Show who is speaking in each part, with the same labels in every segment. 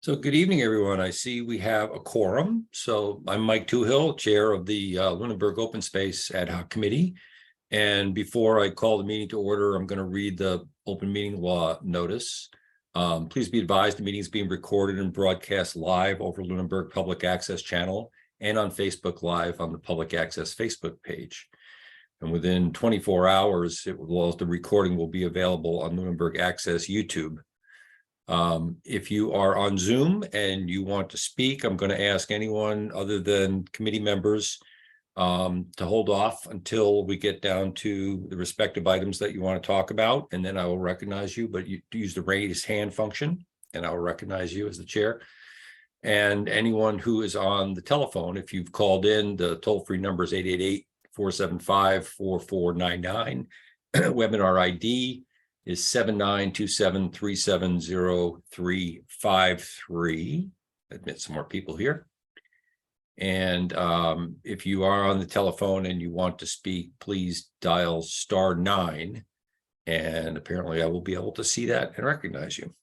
Speaker 1: So good evening, everyone. I see we have a quorum. So I'm Mike Toohill, Chair of the Lunenburg Open Space Ad Hoc Committee. And before I call the meeting to order, I'm going to read the open meeting law notice. Please be advised the meeting is being recorded and broadcast live over Lunenburg Public Access channel and on Facebook Live on the Public Access Facebook page. And within 24 hours, the recording will be available on Lunenburg Access YouTube. If you are on Zoom and you want to speak, I'm going to ask anyone other than committee members to hold off until we get down to the respective items that you want to talk about, and then I will recognize you, but you use the raise hand function and I will recognize you as the chair. And anyone who is on the telephone, if you've called in, the toll-free number is 888-475-4499. Webinar ID is 7927370353. Admit some more people here. And if you are on the telephone and you want to speak, please dial *9. And apparently I will be able to see that and recognize you.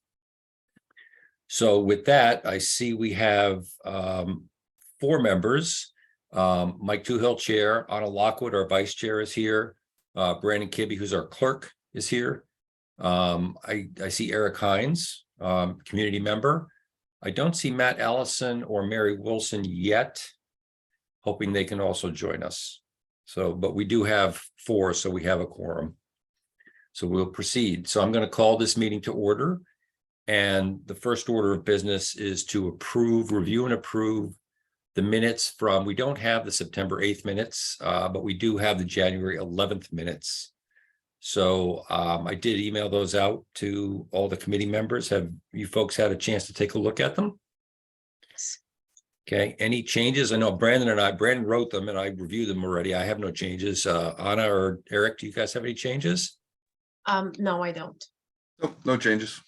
Speaker 1: So with that, I see we have 4 members. Mike Toohill, Chair. Anna Lockwood, our Vice Chair, is here. Brandon Kibbe, who's our clerk, is here. I see Eric Hines, community member. I don't see Matt Allison or Mary Wilson yet, hoping they can also join us. So, but we do have 4, so we have a quorum. So we'll proceed. So I'm going to call this meeting to order. And the first order of business is to review and approve the minutes from, we don't have the September 8th minutes, but we do have the January 11th minutes. So I did email those out to all the committee members. Have you folks had a chance to take a look at them? Okay, any changes? I know Brandon wrote them and I reviewed them already. I have no changes. Anna or Eric, do you guys have any changes?
Speaker 2: No, I don't.
Speaker 3: Nope, no changes.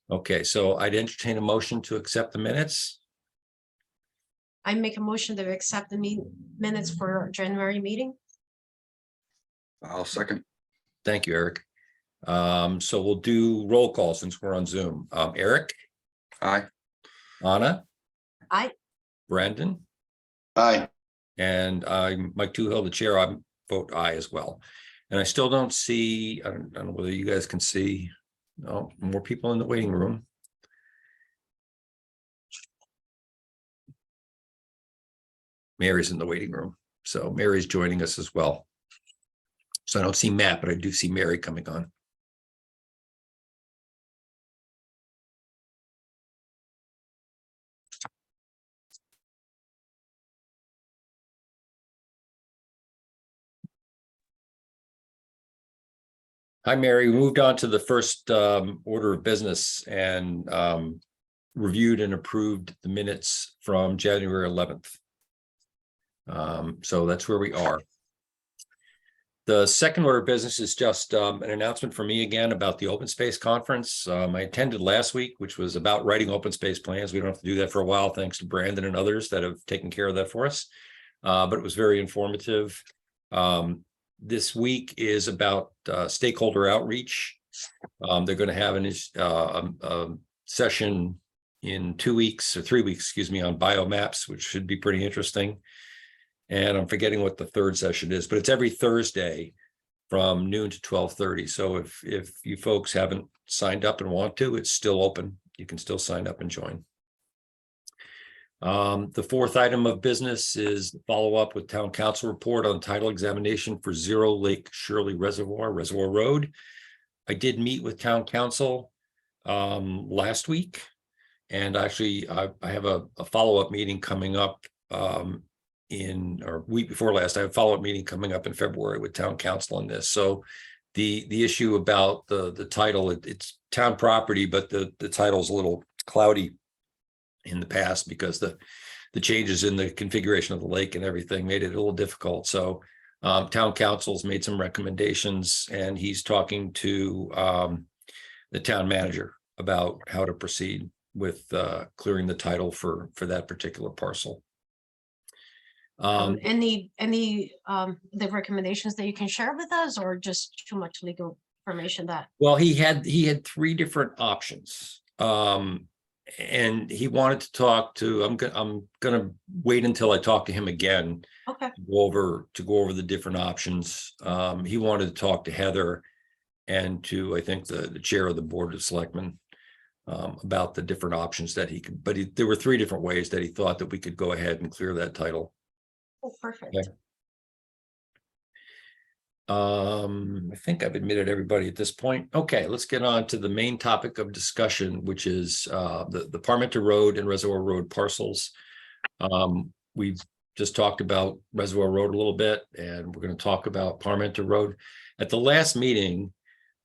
Speaker 1: Okay, so I'd entertain a motion to accept the minutes.
Speaker 2: I make a motion to accept the minutes for our January meeting.
Speaker 3: I'll second.
Speaker 1: Thank you, Eric. So we'll do roll call since we're on Zoom. Eric?
Speaker 3: Aye.
Speaker 1: Anna?
Speaker 2: Aye.
Speaker 1: Brandon?
Speaker 3: Aye.
Speaker 1: And I'm Mike Toohill, the chair. I vote aye as well. And I still don't see, I don't know whether you guys can see, no, more people in the waiting room. Mary's in the waiting room. So Mary's joining us as well. So I don't see Matt, but I do see Mary coming on. Hi, Mary. We moved on to the first order of business and reviewed and approved the minutes from January 11th. So that's where we are. The second order of business is just an announcement from me again about the open space conference. I attended last week, which was about writing open space plans. We don't have to do that for a while, thanks to Brandon and others that have taken care of that for us. But it was very informative. This week is about stakeholder outreach. They're going to have a session in 2 weeks or 3 weeks, excuse me, on biomaps, which should be pretty interesting. And I'm forgetting what the third session is, but it's every Thursday from noon to 12:30. So if you folks haven't signed up and want to, it's still open. You can still sign up and join. The fourth item of business is follow up with town council report on title examination for Zero Lake Shirley Reservoir Road. I did meet with town council last week, and actually I have a follow-up meeting coming up week before last. I have a follow-up meeting coming up in February with town council on this. So the issue about the title, it's town property, but the title is a little cloudy in the past because the changes in the configuration of the lake and everything made it a little difficult. So town council's made some recommendations, and he's talking to the town manager about how to proceed with clearing the title for that particular parcel.
Speaker 2: Any the recommendations that you can share with us, or just too much legal information that?
Speaker 1: Well, he had 3 different options. And he wanted to talk to, I'm gonna wait until I talk to him again
Speaker 2: Okay,
Speaker 1: to go over the different options. He wanted to talk to Heather and to, I think, the chair of the Board of Selectmen about the different options that he could, but there were 3 different ways that he thought that we could go ahead and clear that title.
Speaker 2: oh, perfect.
Speaker 1: Okay. I think I've admitted everybody at this point. Okay, let's get on to the main topic of discussion, which is the Parmenter Road and Reservoir Road parcels. We've just talked about Reservoir Road a little bit, and we're going to talk about Parmenter Road. At the last meeting,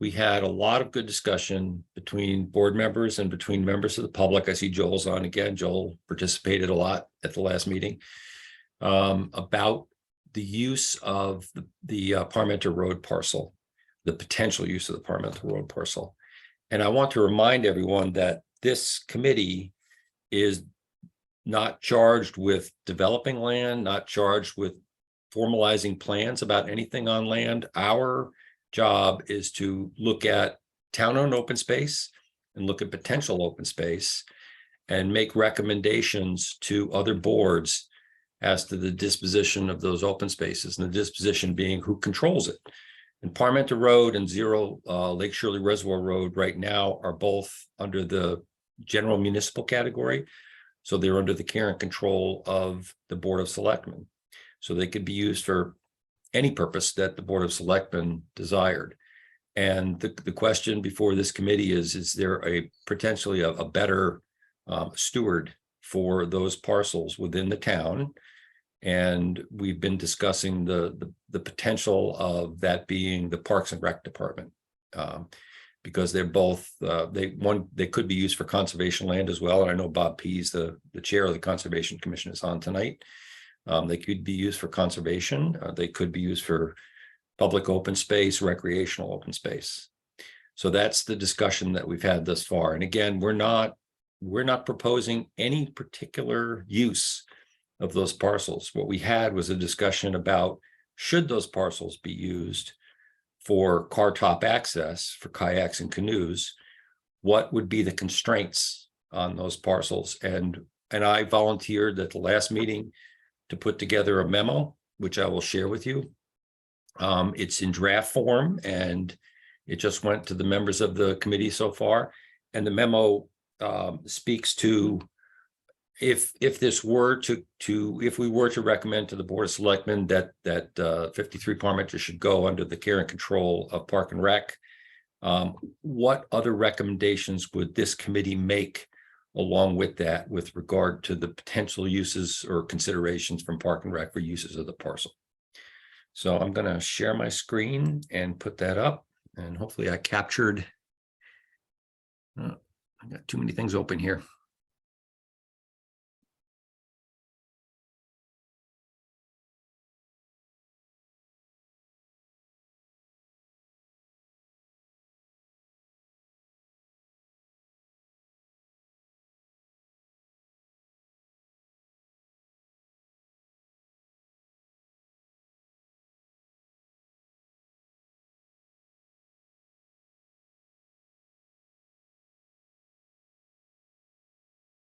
Speaker 1: we had a lot of good discussion between board members and between members of the public. I see Joel's on again. Joel participated a lot at the last meeting about the use of the Parmenter Road parcel, the potential use of the Parmenter Road parcel. And I want to remind everyone that this committee is not charged with developing land, not charged with formalizing plans about anything on land. Our job is to look at town-owned open space and look at potential open space and make recommendations to other boards as to the disposition of those open spaces, and the disposition being who controls it. And Parmenter Road and Lake Shirley Reservoir Road right now are both under the general municipal category. So they're under the care and control of the Board of Selectmen. So they could be used for any purpose that the Board of Selectmen desired. And the question before this committee is there a potentially a better steward for those parcels within the town? And we've been discussing the potential of that being the Parks and Rec Department, because they're both they could be used for conservation land as well. And I know Bob Pease, the chair of the Conservation Commission, is on tonight. They could be used for conservation. They could be used for public open space, recreational open space. So that's the discussion that we've had thus far. And again, we're not proposing any particular use of those parcels. What we had was a discussion about should those parcels be used for car top access for kayaks and canoes, what would be the constraints on those parcels? And I volunteered at the last meeting to put together a memo, which I will share with you. It's in draft form and it just went to the members of the committee so far. And the memo speaks to if we were to recommend to the Board of Selectmen that 53 Parmenter should go under the care and control of Park and Rec, what other recommendations would this committee make along with that with regard to the potential uses or considerations from Park and Rec for uses of the parcel? So I'm going to share my screen and put that up, and hopefully I captured. I got too many things open here.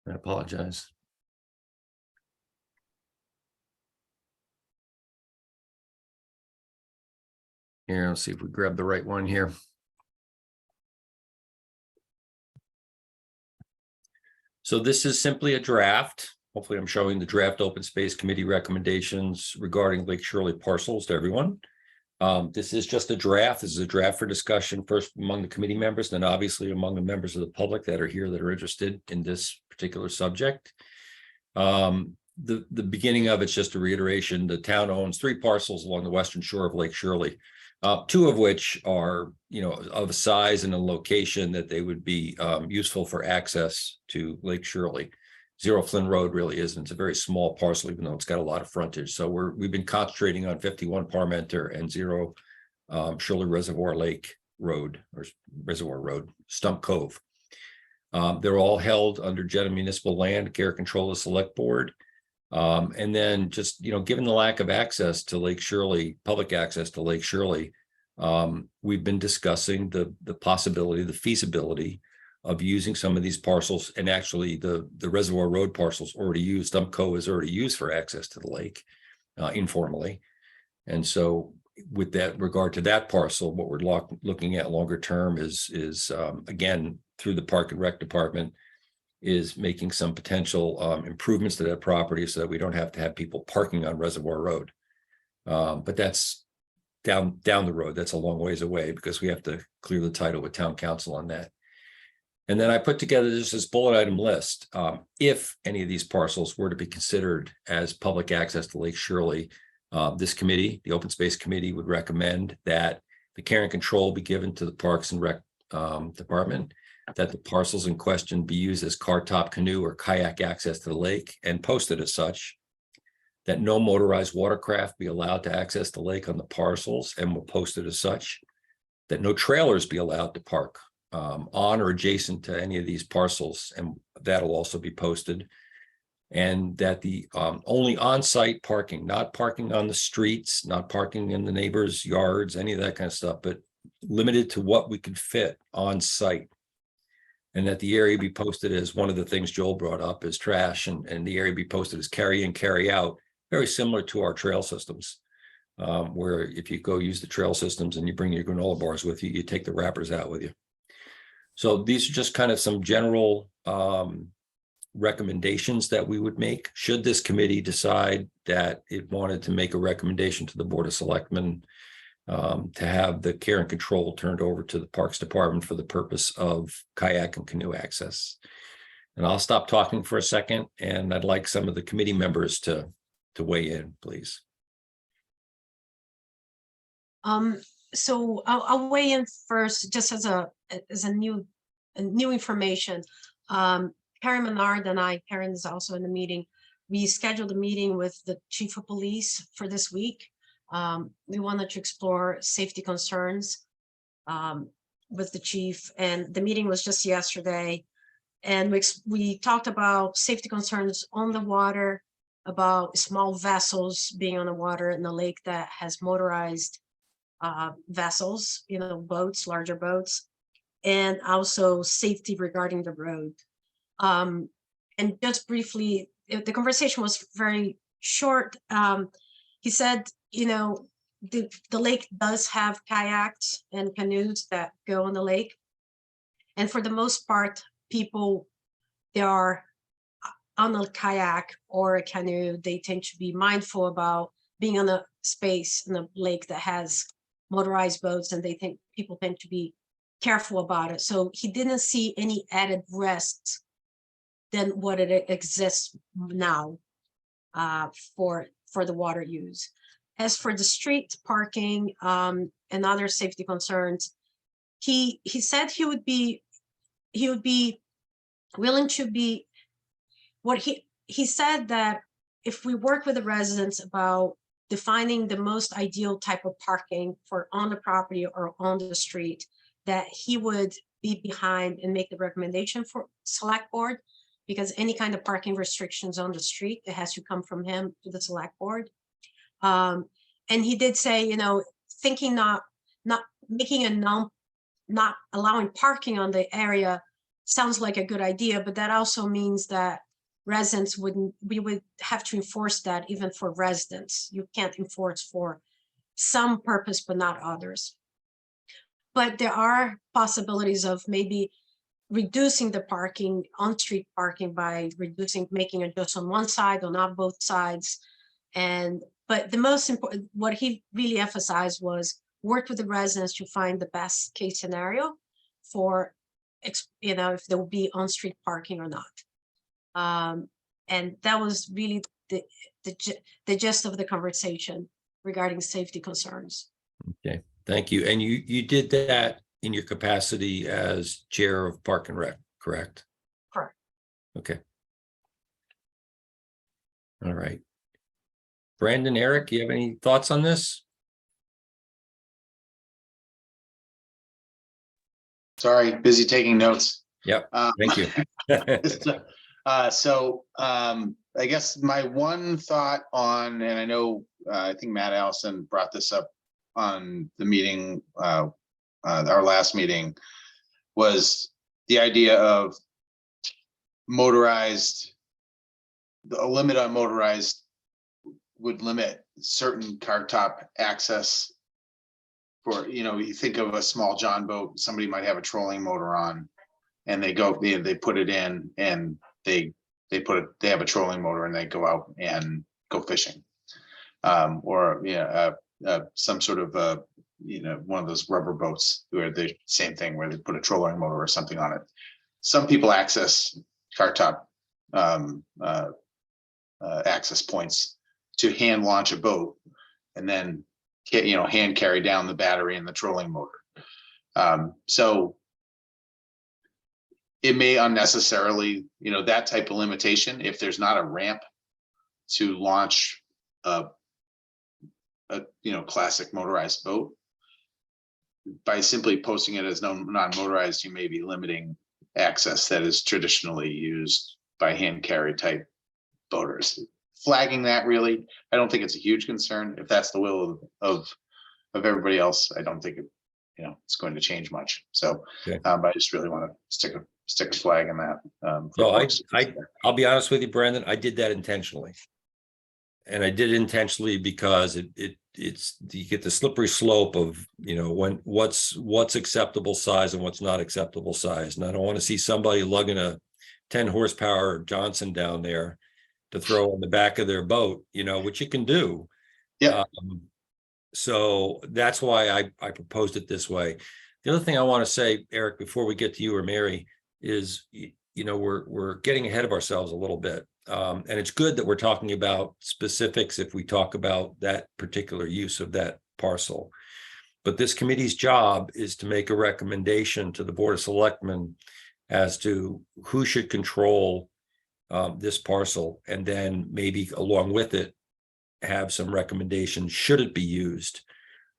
Speaker 1: I apologize. Here, let's see if we grab the right one here. So this is simply a draft. Hopefully I'm showing the draft open space committee recommendations regarding Lake Shirley parcels to everyone. This is just a draft. This is a draft for discussion first among the committee members, then obviously among the members of the public that are here that are interested in this particular subject. The beginning of it's just a reiteration. The town owns 3 parcels along the western shore of Lake Shirley, 2 of which are, of a size and a location that they would be useful for access to Lake Shirley. Zero Flynn Road really isn't. It's a very small parcel, even though it's got a lot of frontage. So we've been concentrating on 51 Parmenter and Zero Shirley Reservoir Lake Road or Reservoir Road, Stump Cove. They're all held under general municipal land care control of select board. And then just, given the lack of access to Lake Shirley, public access to Lake Shirley, we've been discussing the possibility, the feasibility of using some of these parcels, and actually the Reservoir Road parcels already used, Stumpco is already used for access to the lake informally. And so with that regard to that parcel, what we're looking at longer term is again, through the Park and Rec Department, is making some potential improvements to that property so that we don't have to have people parking on Reservoir Road. But that's down the road. That's a long ways away because we have to clear the title with town council on that. And then I put together just this bullet item list. If any of these parcels were to be considered as public access to Lake Shirley, this committee, the Open Space Committee, would recommend that the care and control be given to the Parks and Rec Department, that the parcels in question be used as car top canoe or kayak access to the lake and posted as such, that no motorized watercraft be allowed to access the lake on the parcels and will post it as such, that no trailers be allowed to park on or adjacent to any of these parcels, and that'll also be posted. And that the only on-site parking, not parking on the streets, not parking in the neighbors' yards, any of that kind of stuff, but limited to what we could fit on site. And that the area be posted as one of the things Joel brought up is trash, and the area be posted as carry in, carry out, very similar to our trail systems. Where if you go use the trail systems and you bring your granola bars with you, you take the wrappers out with you. So these are just kind of some general recommendations that we would make should this committee decide that it wanted to make a recommendation to the Board of Selectmen to have the care and control turned over to the Parks Department for the purpose of kayak and canoe access. And I'll stop talking for a second, and I'd like some of the committee members to weigh in, please.
Speaker 2: So I'll weigh in first, just as a new information. Karen Menard and I, Karen is also in the meeting. We scheduled a meeting with the chief of police for this week. We wanted to explore safety concerns with the chief, and the meeting was just yesterday. And we talked about safety concerns on the water, about small vessels being on the water in the lake that has motorized vessels, boats, larger boats, and also safety regarding the road. And just briefly, the conversation was very short. He said, the lake does have kayaks and canoes that go on the lake. And for the most part, people, they are on a kayak or a canoe. They tend to be mindful about being on a space in a lake that has motorized boats, and people tend to be careful about it. So he didn't see any added risks than what it exists now for the water use. As for the street parking and other safety concerns, he said he would be willing to be what he said, that if we work with the residents about defining the most ideal type of parking for on the property or on the street, that he would be behind and make the recommendation for select board, because any kind of parking restrictions on the street, it has to come from him to the select board. And he did say, thinking not making not allowing parking on the area sounds like a good idea, but that also means that we would have to enforce that even for residents. You can't enforce for some purpose, but not others. But there are possibilities of maybe reducing the parking, on-street parking, by making it just on one side or not both sides. But the most important, what he really emphasized was work with the residents to find the best case scenario for, if there will be on-street parking or not. And that was really the gist of the conversation regarding safety concerns.
Speaker 1: Okay, thank you. And you did that in your capacity as chair of Park and Rec, correct?
Speaker 2: Correct.
Speaker 1: Okay. All right. Brandon, Eric, you have any thoughts on this?
Speaker 4: Sorry, busy taking notes.
Speaker 1: Yep, thank you.
Speaker 4: I guess my one thought on, and I know, I think Matt Allison brought this up on the meeting, our last meeting, was the idea of motorized, a limit on motorized would limit certain car top access. For, you think of a small John boat, somebody might have a trolling motor on, and they put it in, and they have a trolling motor, and they go out and go fishing. Or some sort of one of those rubber boats where the same thing, where they put a trolling motor or something on it. Some people access car top access points to hand launch a boat, and then hand carry down the battery and the trolling motor. So it may unnecessarily, that type of limitation, if there's not a ramp to launch a classic motorized boat, by simply posting it as non-motorized, you may be limiting access that is traditionally used by hand carry type boaters. Flagging that, really, I don't think it's a huge concern. If that's the will of everybody else, I don't think it's going to change much. So,
Speaker 1: Okay.
Speaker 4: but I just really want to stick a flag in that. for
Speaker 1: So
Speaker 4: folks.
Speaker 1: I'll be honest with you, Brandon, I did that intentionally. And I did it intentionally because it's you get the slippery slope of, when what's acceptable size and what's not acceptable size. And I don't want to see somebody lugging a 10 horsepower Johnson down there to throw on the back of their boat, which you can do.
Speaker 4: Yeah.
Speaker 1: So that's why I proposed it this way. The other thing I want to say, Eric, before we get to you or Mary, is, we're getting ahead of ourselves a little bit. And it's good that we're talking about specifics if we talk about that particular use of that parcel. But this committee's job is to make a recommendation to the Board of Selectmen as to who should control this parcel, and then maybe along with it, have some recommendations, should it be used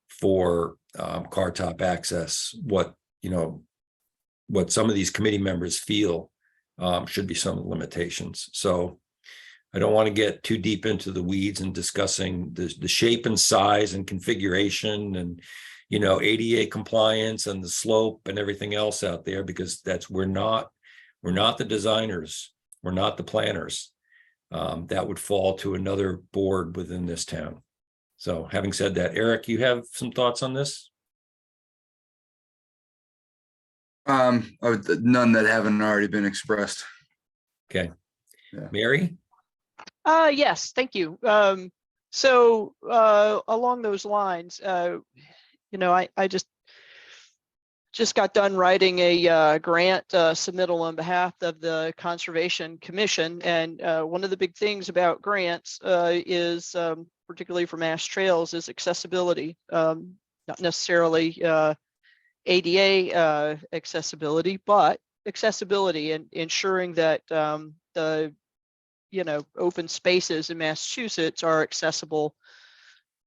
Speaker 1: for car top access, what some of these committee members feel should be some limitations. So I don't want to get too deep into the weeds and discussing the shape and size and configuration and, ADA compliance and the slope and everything else out there, because we're not the designers. We're not the planners. That would fall to another board within this town. So having said that, Eric, you have some thoughts on this?
Speaker 3: None that haven't already been expressed.
Speaker 1: Okay.
Speaker 3: Yeah.
Speaker 1: Mary?
Speaker 5: Yes, thank you. So along those lines, I just got done writing a grant submittal on behalf of the Conservation Commission, and one of the big things about grants is, particularly for Mass Trails, is accessibility. Not necessarily ADA accessibility, but accessibility, and ensuring that the open spaces in Massachusetts are accessible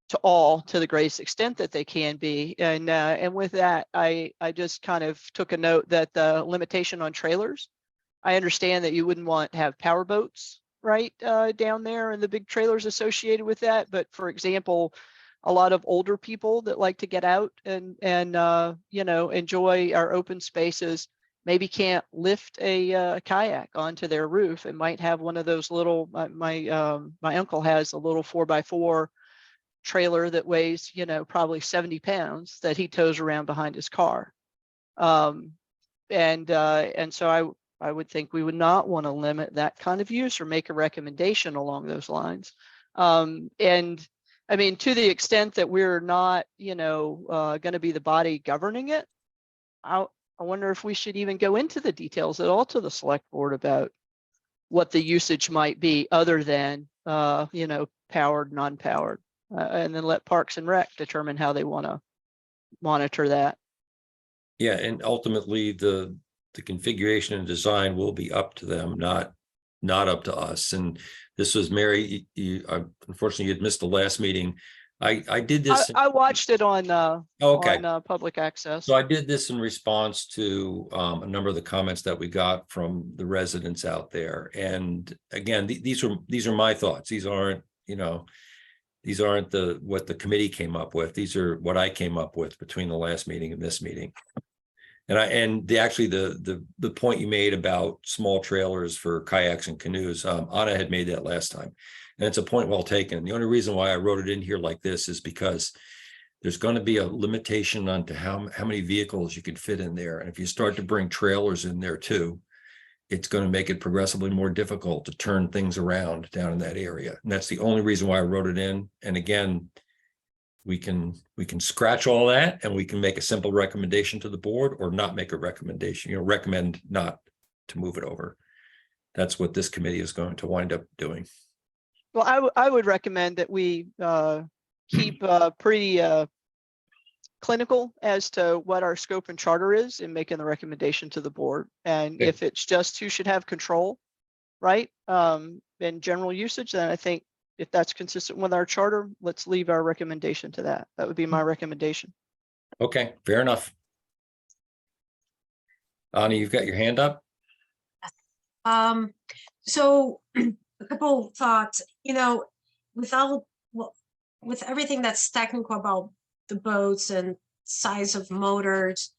Speaker 5: to all, to the greatest extent that they can be. And with that, I just kind of took a note that the limitation on trailers, I understand that you wouldn't want to have power boats right down there and the big trailers associated with that. But for example, a lot of older people that like to get out and enjoy our open spaces maybe can't lift a kayak onto their roof, and might have one of those little, my uncle has a little 4x4 trailer that weighs, probably 70 pounds that he tows around behind his car. And so I would think we would not want to limit that kind of use or make a recommendation along those lines. And I mean, to the extent that we're not, going to be the body governing it, I wonder if we should even go into the details at all to the select board about what the usage might be, other than, powered, non-powered, and then let Parks and Rec determine how they want to monitor that.
Speaker 1: Yeah, and ultimately the configuration and design will be up to them, not up to us. And this was Mary, unfortunately you had missed the last meeting. I did this.
Speaker 5: I watched it on
Speaker 1: Okay.
Speaker 5: on public access.
Speaker 1: So I did this in response to a number of the comments that we got from the residents out there. And again, these are my thoughts. These aren't what the committee came up with. These are what I came up with between the last meeting and this meeting. And actually the point you made about small trailers for kayaks and canoes, Anna had made that last time. And it's a point well taken. The only reason why I wrote it in here like this is because there's going to be a limitation on to how many vehicles you can fit in there. And if you start to bring trailers in there too, it's going to make it progressively more difficult to turn things around down in that area. And that's the only reason why I wrote it in. And again, we can scratch all that and we can make a simple recommendation to the board or not make a recommendation, recommend not to move it over. That's what this committee is going to wind up doing.
Speaker 5: Well, I would recommend that we keep pretty clinical as to what our scope and charter is in making the recommendation to the board. And
Speaker 1: Okay.
Speaker 5: if it's just who should have control, right, in general usage, then I think if that's consistent with our charter, let's leave our recommendation to that. That would be my recommendation.
Speaker 1: Okay, fair enough. Anna, you've got your hand up?
Speaker 2: So a couple thoughts, with everything that's technical about the boats and size of motors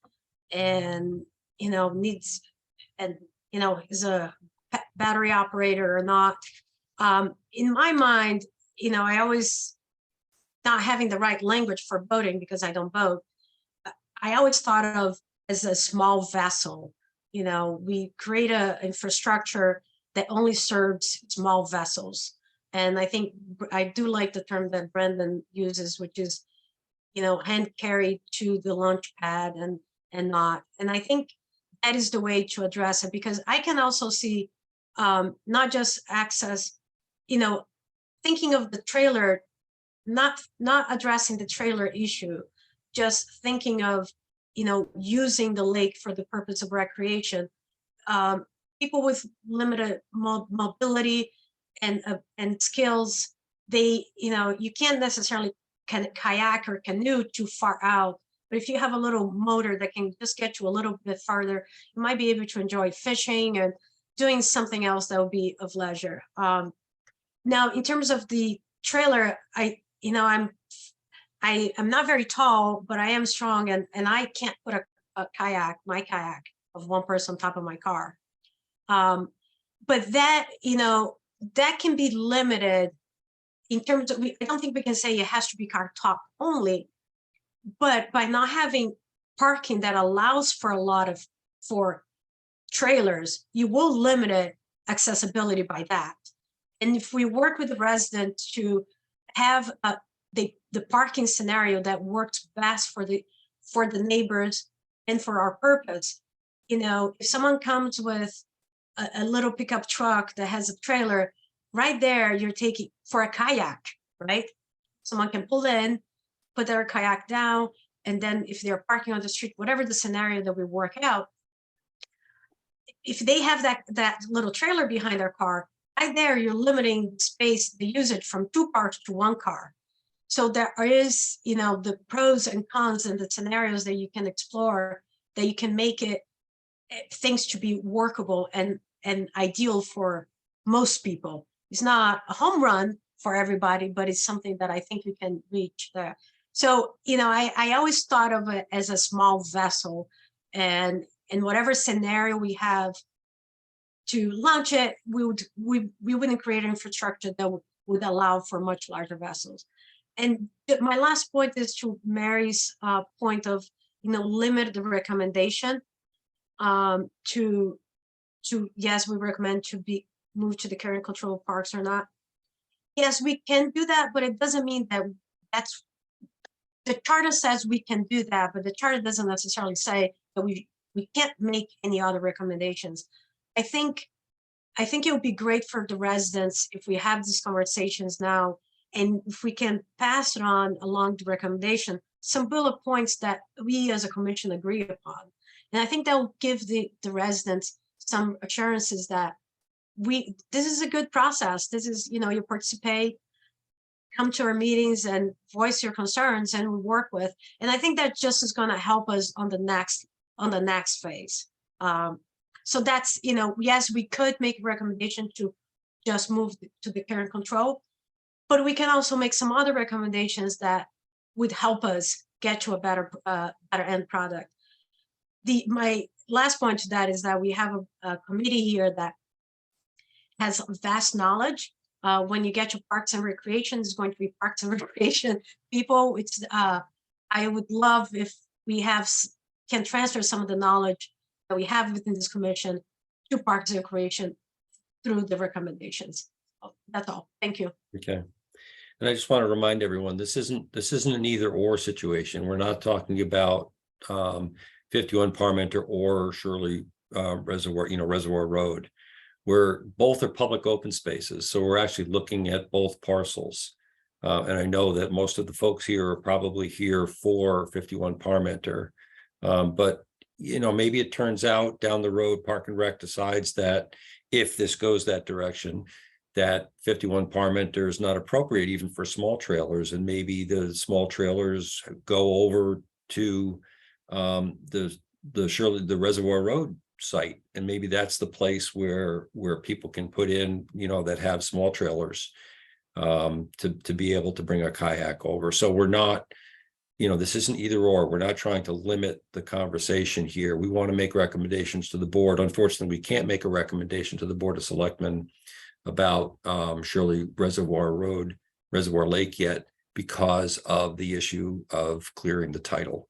Speaker 2: and, needs and, is a battery operator or not. In my mind, I always, not having the right language for boating because I don't boat, I always thought of as a small vessel. We create a infrastructure that only serves small vessels. And I think I do like the term that Brendan uses, which is, hand carried to the launch pad and not. And I think that is the way to address it, because I can also see not just access, thinking of the trailer, not addressing the trailer issue, just thinking of, using the lake for the purpose of recreation. People with limited mobility and skills, they, you can't necessarily kayak or canoe too far out, but if you have a little motor that can just get you a little bit farther, you might be able to enjoy fishing and doing something else that would be of leisure. Now, in terms of the trailer, I'm not very tall, but I am strong, and I can't put my kayak of one person on top of my car. But that, that can be limited in terms of, I don't think we can say it has to be car top only, but by not having parking that allows for trailers, you will limit accessibility by that. And if we work with the resident to have the parking scenario that works best for the neighbors and for our purpose, if someone comes with a little pickup truck that has a trailer, right there, you're taking for a kayak, right? Someone can pull in, put their kayak down, and then if they're parking on the street, whatever the scenario that we work out, if they have that little trailer behind their car, right there, you're limiting space, the usage from 2 cars to 1 car. So there is, the pros and cons and the scenarios that you can explore, that you can make it things to be workable and ideal for most people. It's not a home run for everybody, but it's something that I think you can reach there. So, I always thought of it as a small vessel, and in whatever scenario we have to launch it, we wouldn't create infrastructure that would allow for much larger vessels. And my last point is to Mary's point of, limit the recommendation to yes, we recommend to be moved to the current control parks or not. Yes, we can do that, but it doesn't mean that that's, the charter says we can do that, but the charter doesn't necessarily say that we can't make any other recommendations. I think it would be great for the residents if we have these conversations now, and if we can pass it on along the recommendation, some bullet points that we as a commission agree upon. And I think that will give the residents some assurances that this is a good process. This is, you participate, come to our meetings and voice your concerns, and we work with. And I think that just is going to help us on the next phase. So that's, yes, we could make a recommendation to just move to the current control, but we can also make some other recommendations that would help us get to a better end product. my last point to that is that we have a committee here that has vast knowledge. When you get to Parks and Recreation, it's going to be Parks and Recreation people. I would love if we can transfer some of the knowledge that we have within this commission to Parks and Recreation through the recommendations. That's all. Thank you.
Speaker 1: Okay. And I just want to remind everyone, this isn't an either or situation. We're not talking about 51 Parmenter or Shirley Reservoir, Reservoir Road. Where both are public open spaces. So we're actually looking at both parcels. And I know that most of the folks here are probably here for 51 Parmenter. But, maybe it turns out down the road, Park and Rec decides that if this goes that direction, that 51 Parmenter is not appropriate even for small trailers. And maybe the small trailers go over to the Reservoir Road site, and maybe that's the place where people can put in, that have small trailers to be able to bring a kayak over. So we're not, this isn't either or. We're not trying to limit the conversation here. We want to make recommendations to the board. Unfortunately, we can't make a recommendation to the Board of Selectmen about Shirley Reservoir Road, Reservoir Lake yet, because of the issue of clearing the title.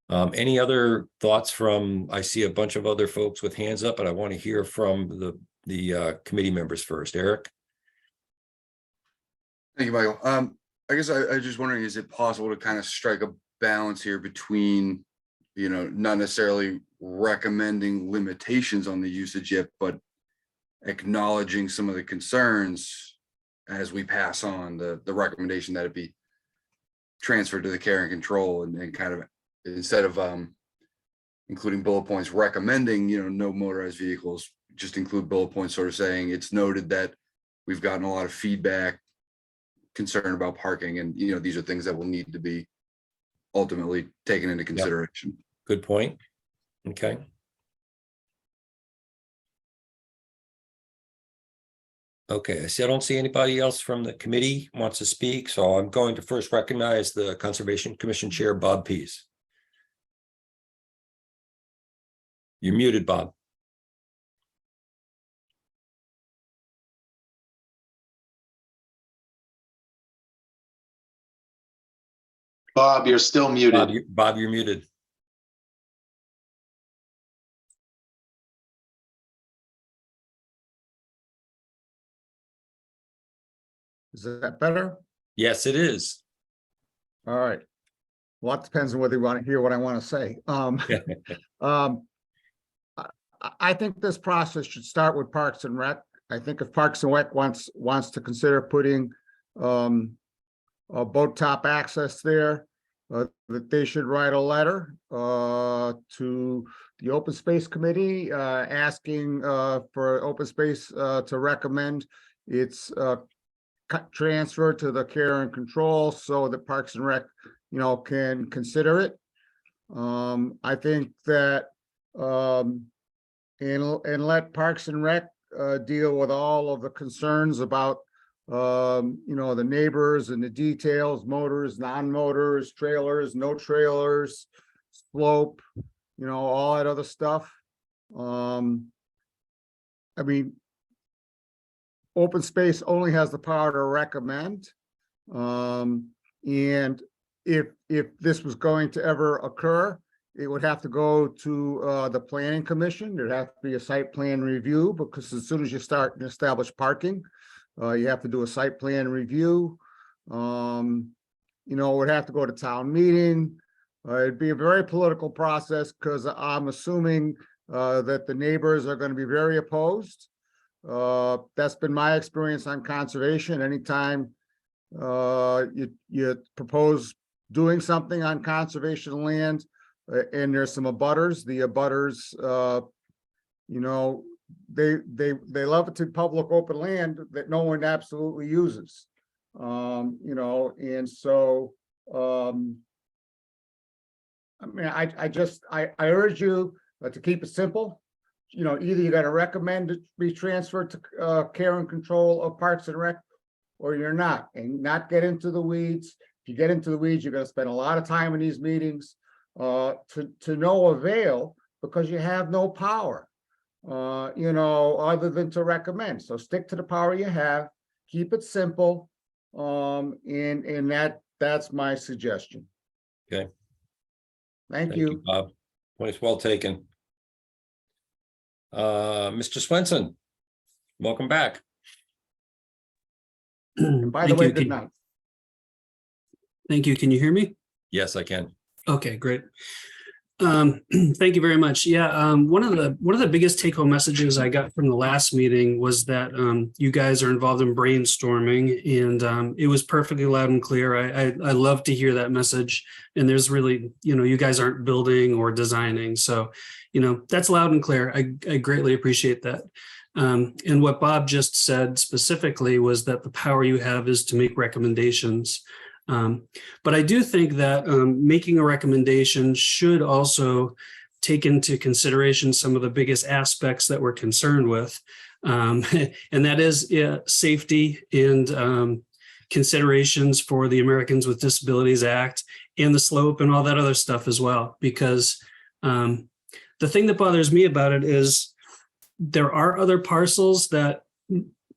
Speaker 1: Any other thoughts from, I see a bunch of other folks with hands up, but I want to hear from the committee members first. Eric?
Speaker 3: Thank you, Michael. I guess I was just wondering, is it possible to kind of strike a balance here between, not necessarily recommending limitations on the usage yet, but acknowledging some of the concerns as we pass on the recommendation that it be transferred to the care and control, and kind of, instead of including bullet points recommending, no motorized vehicles, just include bullet points sort of saying it's noted that we've gotten a lot of feedback, concern about parking, and these are things that will need to be ultimately taken into consideration.
Speaker 1: Good point. Okay. Okay, I don't see anybody else from the committee wants to speak, so I'm going to first recognize the Conservation Commission Chair, Bob Pease. You're muted, Bob.
Speaker 4: Bob, you're still muted.
Speaker 1: Bob, you're muted.
Speaker 6: Is that better?
Speaker 1: Yes, it is.
Speaker 6: All right. Well, it depends on whether you want to hear what I want to say. I think this process should start with Parks and Rec. I think if Parks and Rec wants to consider putting a boat top access there, that they should write a letter to the Open Space Committee asking for Open Space to recommend its transfer to the care and control so that Parks and Rec, can consider it. I think that and let Parks and Rec deal with all of the concerns about the neighbors and the details, motors, non-motors, trailers, no trailers, slope, all that other stuff. I mean, Open Space only has the power to recommend. And if this was going to ever occur, it would have to go to the Planning Commission. There'd have to be a site plan review, because as soon as you start and establish parking, you have to do a site plan review. It would have to go to town meeting. It'd be a very political process, because I'm assuming that the neighbors are going to be very opposed. That's been my experience on conservation. Anytime you propose doing something on conservation land, and there's some abutters, the abutters, they love it to public open land that no one absolutely uses. And so I mean, I urge you to keep it simple. Either you got to recommend it be transferred to care and control of Parks and Rec, or you're not, and not get into the weeds. If you get into the weeds, you're going to spend a lot of time in these meetings. to no avail because you have no power, other than to recommend. So stick to the power you have, keep it simple. And that's my suggestion.
Speaker 1: Okay.
Speaker 6: Thank
Speaker 1: Thank you,
Speaker 6: you.
Speaker 1: Bob. Point's well taken. Mr. Swenson, welcome back.
Speaker 6: And by the
Speaker 7: Thank
Speaker 6: way,
Speaker 7: you.
Speaker 6: good night.
Speaker 7: Thank you. Can you hear me?
Speaker 1: Yes, I can.
Speaker 7: Okay, great. Thank you very much. Yeah, one of the biggest take-home messages I got from the last meeting was that you guys are involved in brainstorming, and it was perfectly loud and clear. I love to hear that message. And there's really, you guys aren't building or designing, so that's loud and clear. I greatly appreciate that. And what Bob just said specifically was that the power you have is to make recommendations. But I do think that making a recommendation should also take into consideration some of the biggest aspects that we're concerned with. And that is safety and considerations for the Americans with Disabilities Act and the slope and all that other stuff as well. Because the thing that bothers me about it is there are other parcels that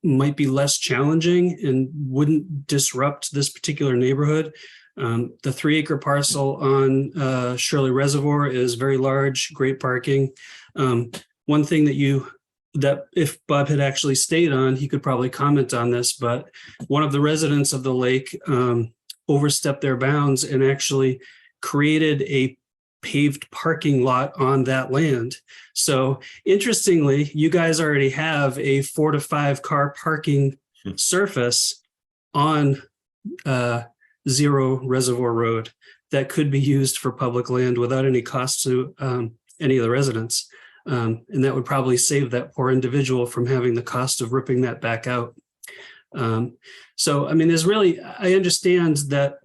Speaker 7: might be less challenging and wouldn't disrupt this particular neighborhood. The 3-acre parcel on Shirley Reservoir is very large, great parking. One thing that if Bob had actually stayed on, he could probably comment on this, but one of the residents of the lake overstepped their bounds and actually created a paved parking lot on that land. So interestingly, you guys already have a 4 to 5 car parking surface on Zero Reservoir Road that could be used for public land without any cost to any of the residents. And that would probably save that poor individual from having the cost of ripping that back out. So, I mean, I understand that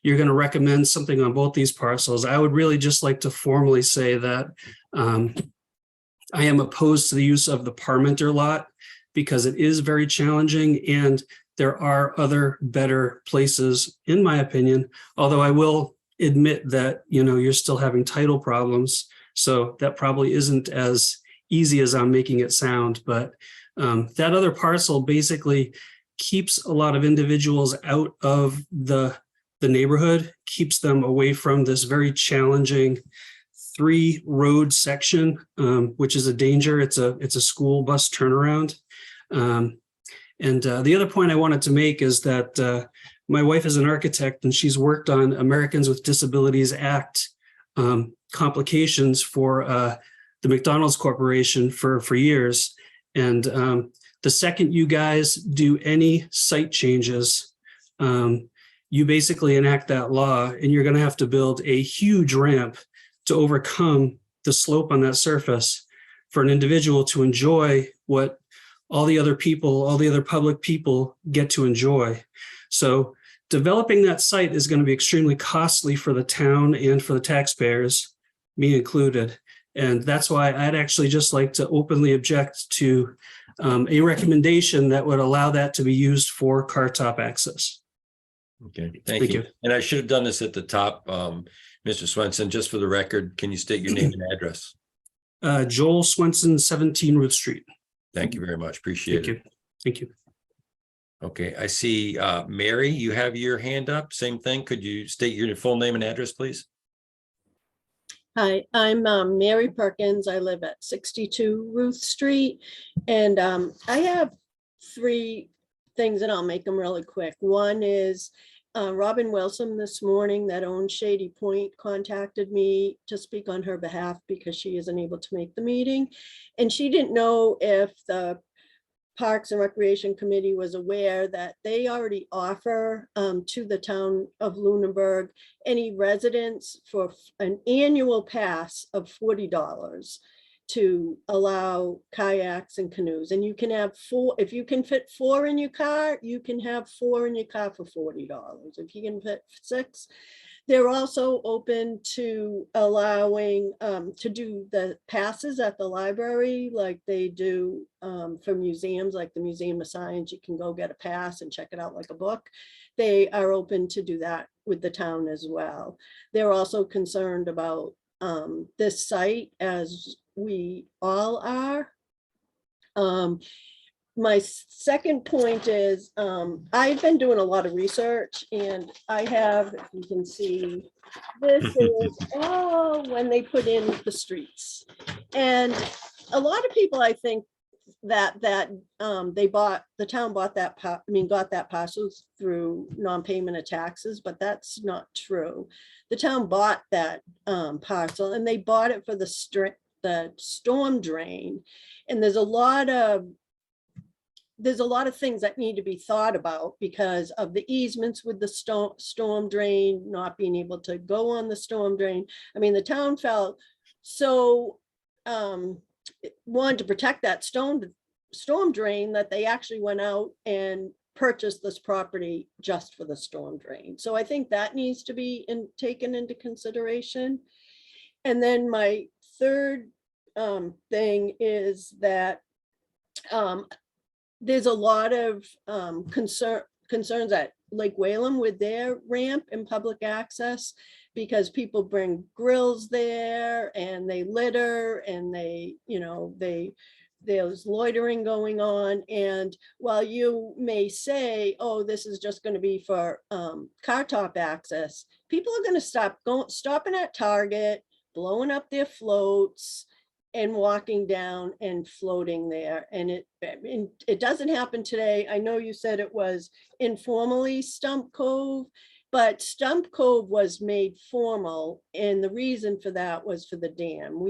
Speaker 7: you're going to recommend something on both these parcels. I would really just like to formally say that I am opposed to the use of the Parmenter lot because it is very challenging and there are other better places, in my opinion, although I will admit that, you're still having title problems. So that probably isn't as easy as I'm making it sound, but that other parcel basically keeps a lot of individuals out of the neighborhood, keeps them away from this very challenging 3-road section, which is a danger. It's a school bus turnaround. And the other point I wanted to make is that my wife is an architect and she's worked on Americans with Disabilities Act complications for the McDonald's Corporation for years. And the second you guys do any site changes, you basically enact that law and you're going to have to build a huge ramp to overcome the slope on that surface for an individual to enjoy what all the other public people get to enjoy. So developing that site is going to be extremely costly for the town and for the taxpayers, me included. And that's why I'd actually just like to openly object to a recommendation that would allow that to be used for car top access.
Speaker 1: Okay, thank you. And I should have done this at the top. Mr. Swenson, just for the record, can you state your name and address?
Speaker 7: Joel Swenson, 17 Ruth Street.
Speaker 1: Thank you very much. Appreciate it.
Speaker 7: Thank you.
Speaker 1: Okay, I see Mary, you have your hand up. Same thing. Could you state your full name and address, please?
Speaker 8: Hi, I'm Mary Perkins. I live at 62 Ruth Street. And I have 3 things and I'll make them really quick. One is Robin Wilson this morning that owns Shady Point contacted me to speak on her behalf because she isn't able to make the meeting. And she didn't know if the Parks and Recreation Committee was aware that they already offer to the town of Lunenburg any residents for an annual pass of $40 to allow kayaks and canoes. And you can have 4, if you can fit 4 in your car, you can have 4 in your car for $40. If you can fit 6, they're also open to allowing to do the passes at the library like they do for museums, like the Museum of Science. You can go get a pass and check it out like a book. They are open to do that with the town as well. They're also concerned about this site, as we all are. My second point is, I've been doing a lot of research, and I have, if you can see, this is all when they put in the streets. And a lot of people, I think, that the town bought that, got that parcels through non-payment of taxes, but that's not true. The town bought that parcel, and they bought it for the storm drain. And there's a lot of things that need to be thought about because of the easements with the storm drain, not being able to go on the storm drain. I mean, the town felt so wanted to protect that storm drain that they actually went out and purchased this property just for the storm drain. So I think that needs to be taken into consideration. And then my third thing is that there's a lot of concerns at Lake Whalum with their ramp and public access, because people bring grills there and they litter and there's loitering going on. And while you may say, oh, this is just going to be for car top access, people are going to stopping at Target, blowing up their floats and walking down and floating there. And it doesn't happen today. I know you said it was informally Stump Cove, but Stump Cove was made formal. And the reason for that was for the dam.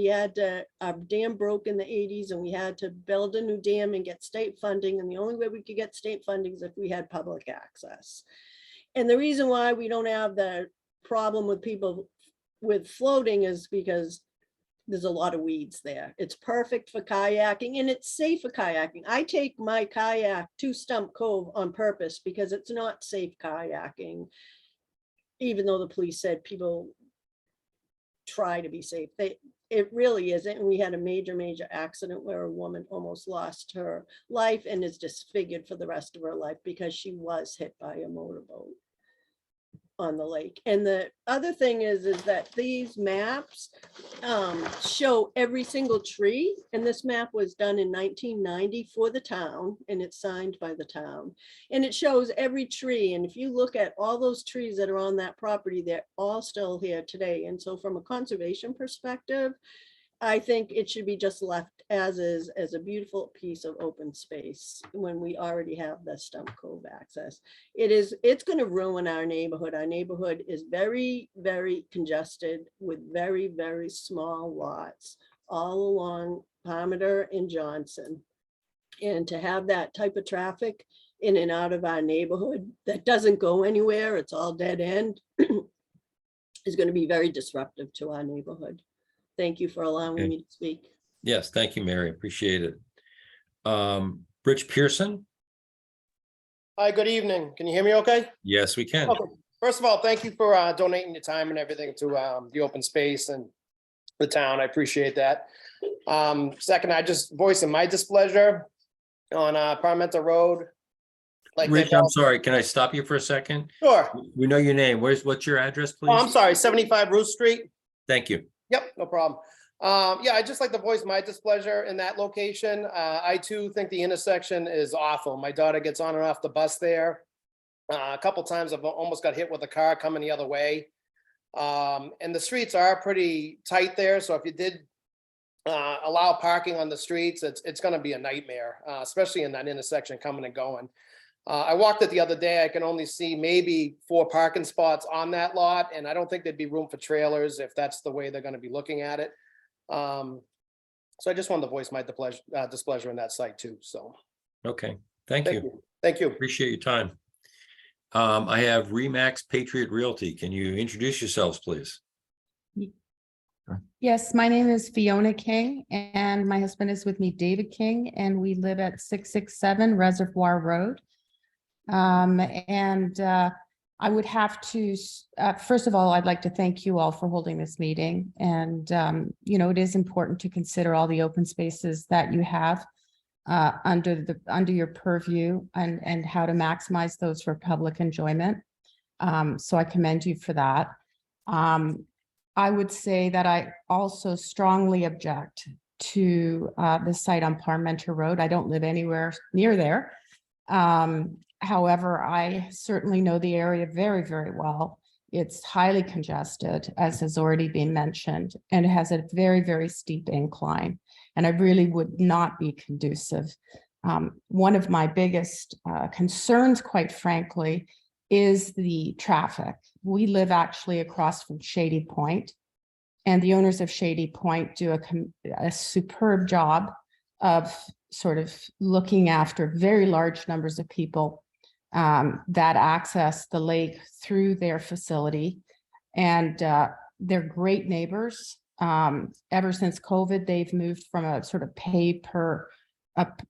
Speaker 8: Our dam broke in the 80s, and we had to build a new dam and get state funding. And the only way we could get state funding is if we had public access. And the reason why we don't have the problem with people with floating is because there's a lot of weeds there. It's perfect for kayaking, and it's safe for kayaking. I take my kayak to Stump Cove on purpose because it's not safe kayaking, even though the police said people try to be safe. It really isn't. And we had a major accident where a woman almost lost her life and is disfigured for the rest of her life because she was hit by a motorboat on the lake. And the other thing is that these maps show every single tree. And this map was done in 1990 for the town, and it's signed by the town. And it shows every tree. And if you look at all those trees that are on that property, they're all still here today. And so from a conservation perspective, I think it should be just left as is, as a beautiful piece of open space when we already have the Stump Cove access. It's going to ruin our neighborhood. Our neighborhood is very, very congested with very, very small lots all along Palmer and Johnson. And to have that type of traffic in and out of our neighborhood that doesn't go anywhere, it's all dead end, is going to be very disruptive to our neighborhood. Thank you for allowing me to speak.
Speaker 1: Yes, thank you, Mary. Appreciate it. Rich Pearson?
Speaker 9: Hi, good evening. Can you hear me okay?
Speaker 1: Yes, we can.
Speaker 9: Okay. First of all, thank you for donating your time and everything to the open space and the town. I appreciate that. Second, I just voicing my displeasure on Parmenter Road.
Speaker 1: Rich, I'm sorry. Can I stop you for a second?
Speaker 9: Sure.
Speaker 1: We know your name. What's your address, please?
Speaker 9: Oh, I'm sorry, 75 Ruth Street.
Speaker 1: Thank you.
Speaker 9: Yep, no problem. Yeah, I'd just like to voice my displeasure in that location. I too think the intersection is awful. My daughter gets on and off the bus there. A couple times I've almost got hit with a car coming the other way. And the streets are pretty tight there. So if you did allow parking on the streets, it's going to be a nightmare, especially in that intersection coming and going. I walked it the other day. I can only see maybe 4 parking spots on that lot, and I don't think there'd be room for trailers if that's the way they're going to be looking at it. So I just wanted to voice my displeasure in that site too. So,
Speaker 1: Okay, thank you.
Speaker 9: Thank you.
Speaker 1: Appreciate your time. I have Remax Patriot Realty. Can you introduce yourselves, please?
Speaker 10: Yes, my name is Fiona King, and my husband is with me, David King, and we live at 667 Reservoir Road. I would have to, first of all, I'd like to thank you all for holding this meeting. And, it is important to consider all the open spaces that you have under your purview and how to maximize those for public enjoyment. So I commend you for that. I would say that I also strongly object to the site on Parmenter Road. I don't live anywhere near there. However, I certainly know the area very, very well. It's highly congested, as has already been mentioned, and it has a very, very steep incline. And I really would not be conducive. One of my biggest concerns, quite frankly, is the traffic. We live actually across from Shady Point, and the owners of Shady Point do a superb job of sort of looking after very large numbers of people that access the lake through their facility. And they're great neighbors. Ever since COVID, they've moved from a sort of pay per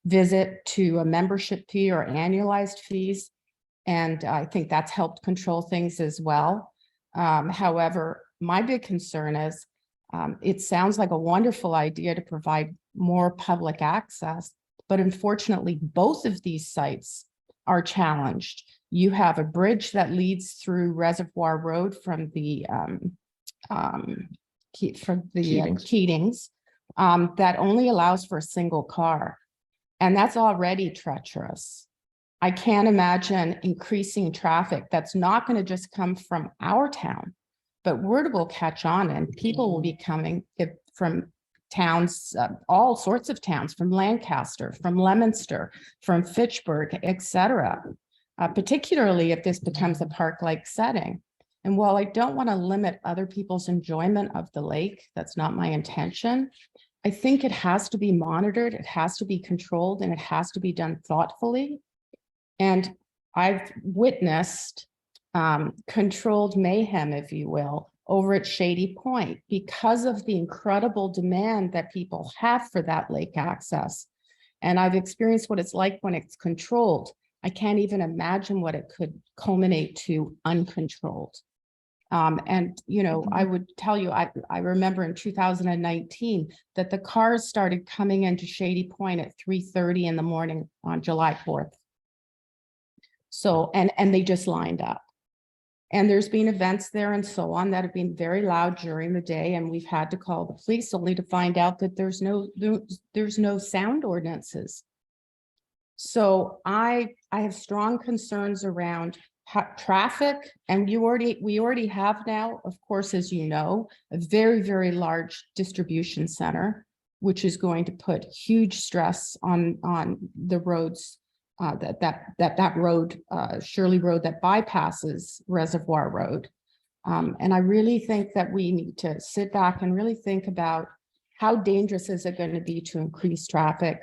Speaker 10: visit to a membership fee or annualized fees. And I think that's helped control things as well. However, my big concern is it sounds like a wonderful idea to provide more public access, but unfortunately, both of these sites are challenged. You have a bridge that leads through Reservoir Road from the Keatings that only allows for a single car, and that's already treacherous. I can't imagine increasing traffic that's not going to just come from our town, but word will catch on and people will be coming from towns, all sorts of towns, from Lancaster, from Leominster, from Fitchburg, etc. Particularly if this becomes a park-like setting. And while I don't want to limit other people's enjoyment of the lake, that's not my intention. I think it has to be monitored, it has to be controlled, and it has to be done thoughtfully. And I've witnessed controlled mayhem, if you will, over at Shady Point because of the incredible demand that people have for that lake access. And I've experienced what it's like when it's controlled. I can't even imagine what it could culminate to uncontrolled. And, you know, I would tell you, I remember in 2019 that the cars started coming into Shady Point at 3:30 in the morning on July 4th. So, and they just lined up. And there's been events there and so on that have been very loud during the day. And we've had to call the police only to find out that there's no sound ordinances. So I have strong concerns around traffic, and we already have now, of course, as you know, a very, very large distribution center, which is going to put huge stress on the roads, that road, Shirley Road that bypasses Reservoir Road. And I really think that we need to sit back and really think about how dangerous is it going to be to increase traffic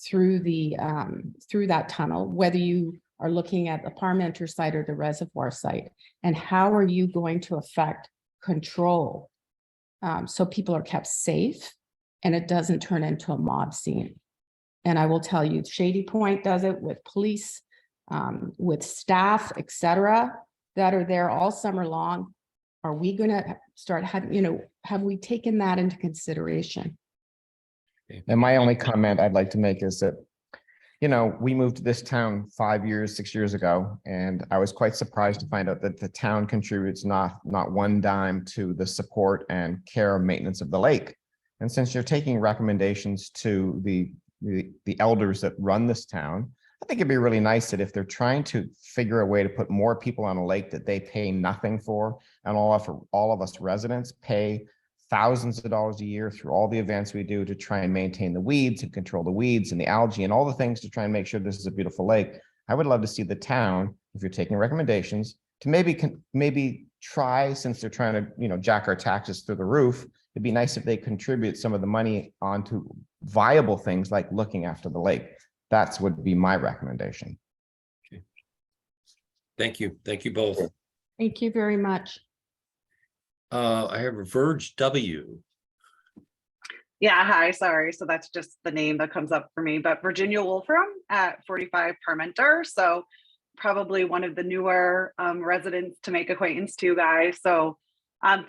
Speaker 10: through that tunnel, whether you are looking at the Parmenter site or the Reservoir site, and how are you going to affect control so people are kept safe and it doesn't turn into a mob scene. And I will tell you, Shady Point does it with police, with staff, etc., that are there all summer long. Are we going to start having, have we taken that into consideration?
Speaker 11: And my only comment I'd like to make is that, we moved to this town 6 years ago, and I was quite surprised to find out that the town contributes not one dime to the support and care and maintenance of the lake. And since you're taking recommendations to the elders that run this town, I think it'd be really nice that if they're trying to figure a way to put more people on a lake that they pay nothing for, and all of us residents pay thousands of dollars a year through all the events we do to try and maintain the weeds and control the weeds and the algae and all the things to try and make sure this is a beautiful lake. I would love to see the town, if you're taking recommendations, to maybe try, since they're trying to, jack our taxes through the roof, it'd be nice if they contribute some of the money onto viable things like looking after the lake. That's would be my recommendation.
Speaker 1: Okay. Thank you. Thank you both.
Speaker 10: Thank you very much.
Speaker 1: I have a Verge W.
Speaker 12: Yeah, hi, sorry. So that's just the name that comes up for me, but Virginia Wolfram at 45 Parmenter. So probably one of the newer residents to make acquaintance to, guys. So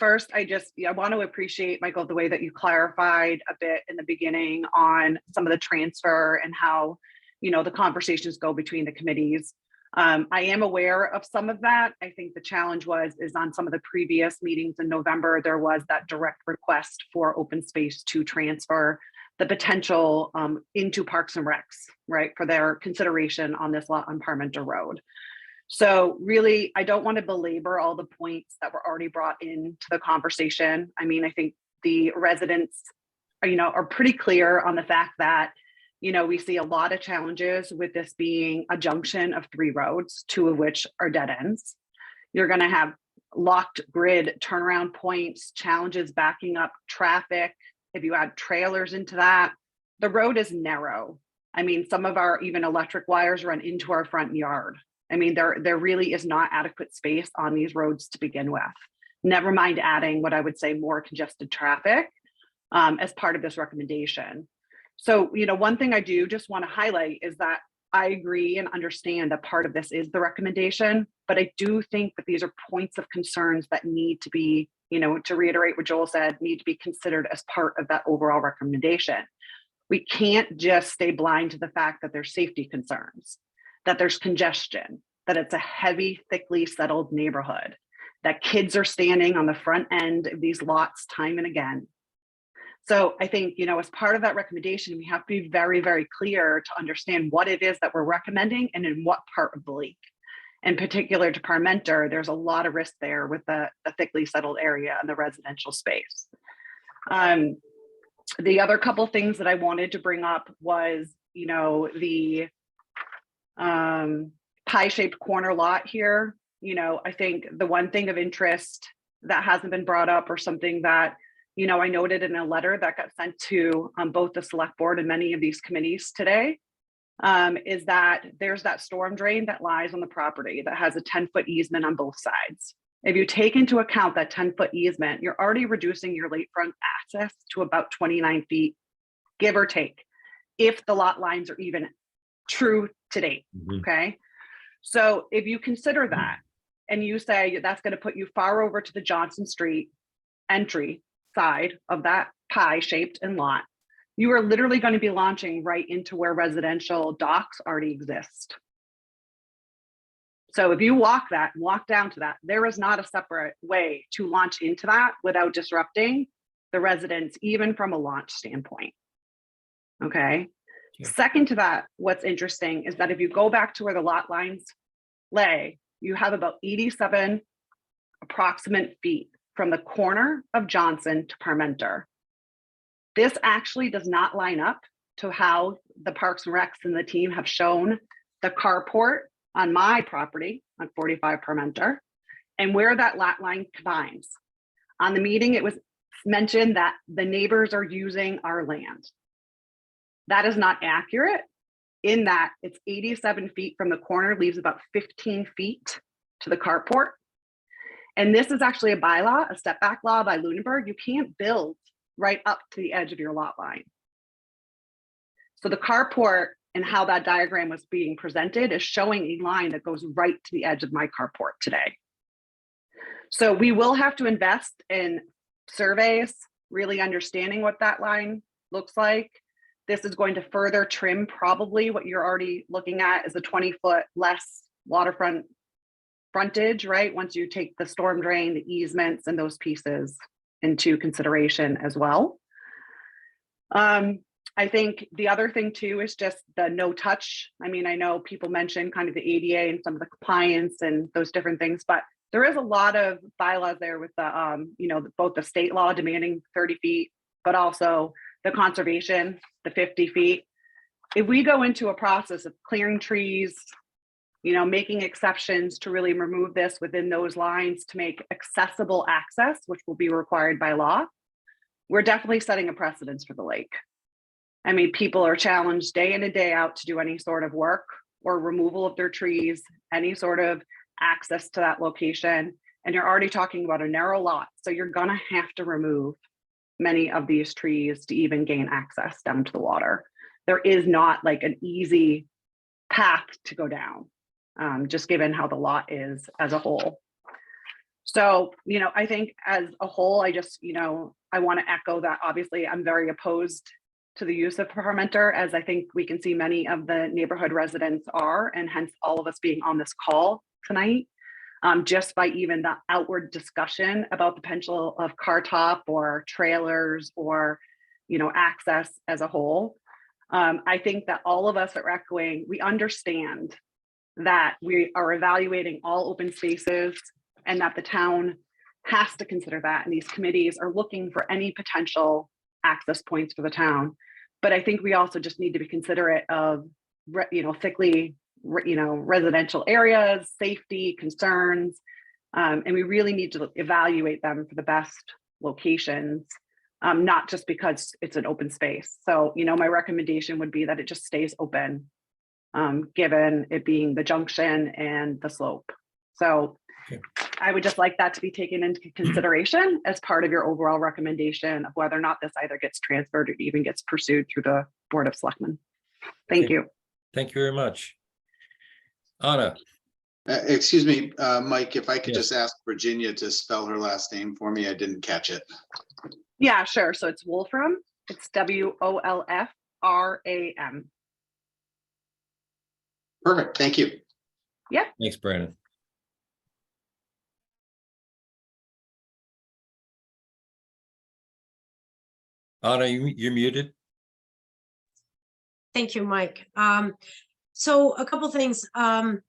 Speaker 12: first, I want to appreciate, Michael, the way that you clarified a bit in the beginning on some of the transfer and how, the conversations go between the committees. I am aware of some of that. I think the challenge is on some of the previous meetings in November, there was that direct request for open space to transfer the potential into Parks and Recs, right, for their consideration on this lot on Parmenter Road. So really, I don't want to belabor all the points that were already brought into the conversation. I mean, I think the residents, are pretty clear on the fact that, we see a lot of challenges with this being a junction of 3 roads, 2 of which are dead ends. You're going to have locked grid turnaround points, challenges backing up traffic. If you add trailers into that, the road is narrow. I mean, some of our even electric wires run into our front yard. I mean, there really is not adequate space on these roads to begin with. Never mind adding what I would say more congested traffic as part of this recommendation. So, one thing I do just want to highlight is that I agree and understand that part of this is the recommendation, but I do think that these are points of concerns that need to be, to reiterate what Joel said, need to be considered as part of that overall recommendation. We can't just stay blind to the fact that there's safety concerns, that there's congestion, that it's a heavy, thickly settled neighborhood, that kids are standing on the front end of these lots time and again. So I think, as part of that recommendation, we have to be very, very clear to understand what it is that we're recommending and in what part of the lake. In particular to Parmenter, there's a lot of risk there with the thickly settled area and the residential space. The other couple things that I wanted to bring up was, the pie-shaped corner lot here. I think the one thing of interest that hasn't been brought up, or something that, I noted in a letter that got sent to both the select board and many of these committees today, is that there's that storm drain that lies on the property that has a 10-foot easement on both sides. If you take into account that 10-foot easement, you're already reducing your lakefront access to about 29 feet, give or take, if the lot lines are even true to date, okay? So if you consider that, and you say that's going to put you far over to the Johnson Street entry side of that pie-shaped and lot, you are literally going to be launching right into where residential docks already exist. So if you walk down to that, there is not a separate way to launch into that without disrupting the residents, even from a launch standpoint. Okay. Yeah. Second to that, what's interesting is that if you go back to where the lot lines lay, you have about 87 approximate feet from the corner of Johnson to Parmenter. This actually does not line up to how the Parks and Recs and the team have shown the carport on my property on 45 Parmenter and where that lot line combines. On the meeting, it was mentioned that the neighbors are using our land. That is not accurate, in that it's 87 feet from the corner, leaves about 15 feet to the carport. And this is actually a bylaw, a step back law by Lunenburg. You can't build right up to the edge of your lot line. So the carport and how that diagram was being presented is showing a line that goes right to the edge of my carport today. So we will have to invest in surveys, really understanding what that line looks like. This is going to further trim probably what you're already looking at is a 20-foot less waterfront frontage, right? Once you take the storm drain, the easements, and those pieces into consideration as well. I think the other thing too is just the no touch. I mean, I know people mentioned kind of the ADA and some of the compliance and those different things, but there is a lot of bylaws there with the, both the state law demanding 30 feet, but also the conservation, the 50 feet. If we go into a process of clearing trees, making exceptions to really remove this within those lines to make accessible access, which will be required by law, we're definitely setting a precedence for the lake. I mean, people are challenged day in and day out to do any sort of work or removal of their trees, any sort of access to that location. And you're already talking about a narrow lot. So you're gonna have to remove many of these trees to even gain access down to the water. There is not like an easy path to go down, just given how the lot is as a whole. So, I think as a whole, I just, I want to echo that obviously I'm very opposed to the use of Parmenter, as I think we can see many of the neighborhood residents are, and hence all of us being on this call tonight. Just by even the outward discussion about the potential of car top or trailers or, you know, access as a whole. I think that all of us at Rec Wing, we understand that we are evaluating all open spaces and that the town has to consider that. And these committees are looking for any potential access points for the town. But I think we also just need to be considerate of, you know, thickly, you know, residential areas, safety concerns. And we really need to evaluate them for the best locations, not just because it's an open space. So, you know, my recommendation would be that it just stays open, given it being the junction and the slope. So
Speaker 1: Okay.
Speaker 12: I would just like that to be taken into consideration as part of your overall recommendation of whether or not this either gets transferred or even gets pursued through the Board of Selectmen. Thank
Speaker 1: Okay.
Speaker 12: you.
Speaker 1: Thank you very much. Anna,
Speaker 4: Excuse me, Mike, if I could
Speaker 1: Yes.
Speaker 4: just ask Virginia to spell her last name for me. I didn't catch it.
Speaker 12: Yeah, sure. So it's Wolfram. It's WOLFRAM.
Speaker 4: Perfect. Thank you.
Speaker 1: thanks, Brandon. Anna, you're muted.
Speaker 2: Thank you, Mike. So a couple things, and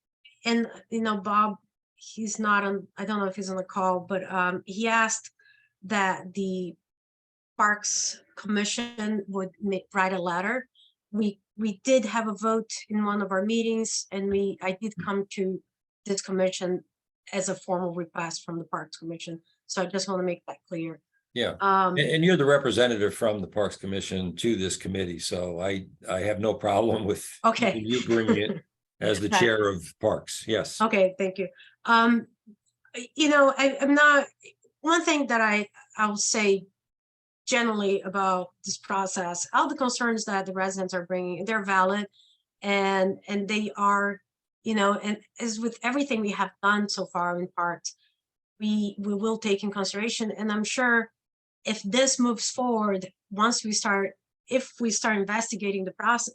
Speaker 2: you know, Bob, he's not on, I don't know if he's on the call, but he asked that the Parks Commission would write a letter. We did have a vote in one of our meetings, and I did come to this commission as a formal request from the Parks Commission. So I just want to make that clear.
Speaker 1: Yeah. And you're the representative from the Parks Commission to this committee, so I have no problem with
Speaker 2: Okay.
Speaker 1: you bringing it as the
Speaker 2: Right.
Speaker 1: chair of Parks. Yes.
Speaker 2: Okay, thank you. You know, I'm not, one thing that I'll say generally about this process, all the concerns that the residents are bringing, they're valid, and they are, you know, and as with everything we have done so far in Parks, we will take in consideration, and I'm sure if this moves forward, if we start investigating the process,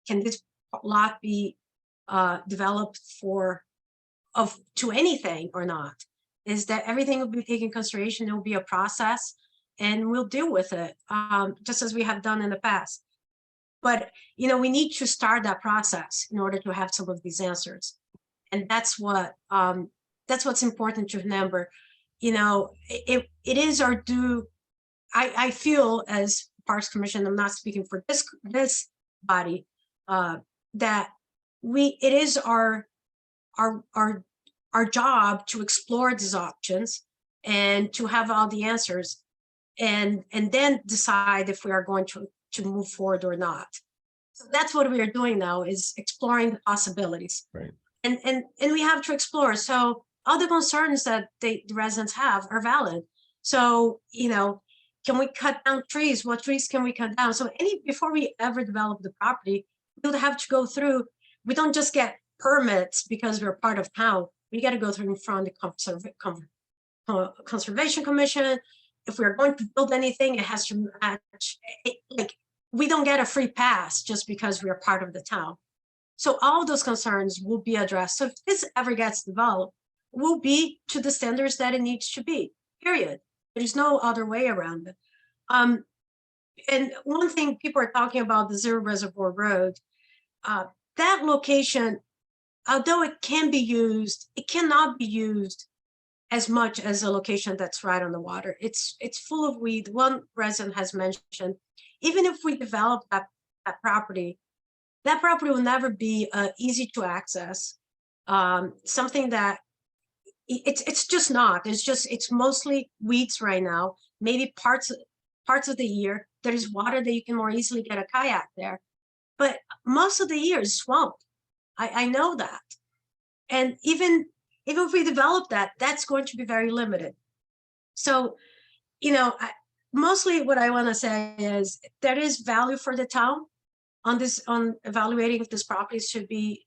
Speaker 2: can this lot be developed to anything or not? Is that everything will be taken in consideration? There will be a process, and we'll deal with it, just as we have done in the past. But you know, we need to start that process in order to have some of these answers, and that's what's important to remember. You know, it is our due. I feel as Parks Commission, I'm not speaking for this body, that it is our job to explore these options and to have all the answers, and then decide if we are going to move forward or not. So that's what we are doing now, is exploring the possibilities.
Speaker 1: Right.
Speaker 2: And we have to explore. So all the concerns that the residents have are valid. So, you know, can we cut down trees? What trees can we cut down? So before we ever develop the property, we'll have to go through, we don't just get permits because we're part of town. We got to go through in front of the Conservation Commission. If we're going to build anything, it has to match. Like, we don't get a free pass just because we are part of the town. So all of those concerns will be addressed. So if this ever gets developed, will be to the standards that it needs to be, period. There's no other way around it. And one thing people are talking about, the Zero Reservoir Road, that location, although it can be used, it cannot be used as much as a location that's right on the water. It's full of weed. One resident has mentioned, even if we develop that property will never be easy to access. Something that it's just not. It's mostly weeds right now. Maybe parts of the year there is water that you can more easily get a kayak there, but most of the year is swamp. I know that, and even if we develop that, that's going to be very limited. So, you know, mostly what I want to say is there is value for the town on evaluating if this property should be,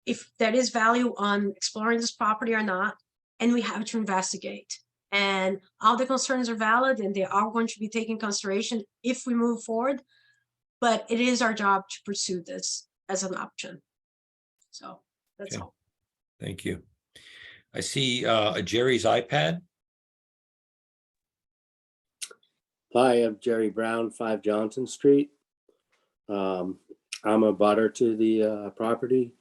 Speaker 2: if there is value on exploring this property or not, and we have to investigate. And all the concerns are valid and they are going to be taken into consideration if we move forward. But it is our job to pursue this as an option. So that's
Speaker 1: Okay.
Speaker 2: all.
Speaker 1: Thank you. I see Jerry's iPad.
Speaker 13: Hi, I'm Jerry Brown, 5 Johnson Street. I'm a butter to the property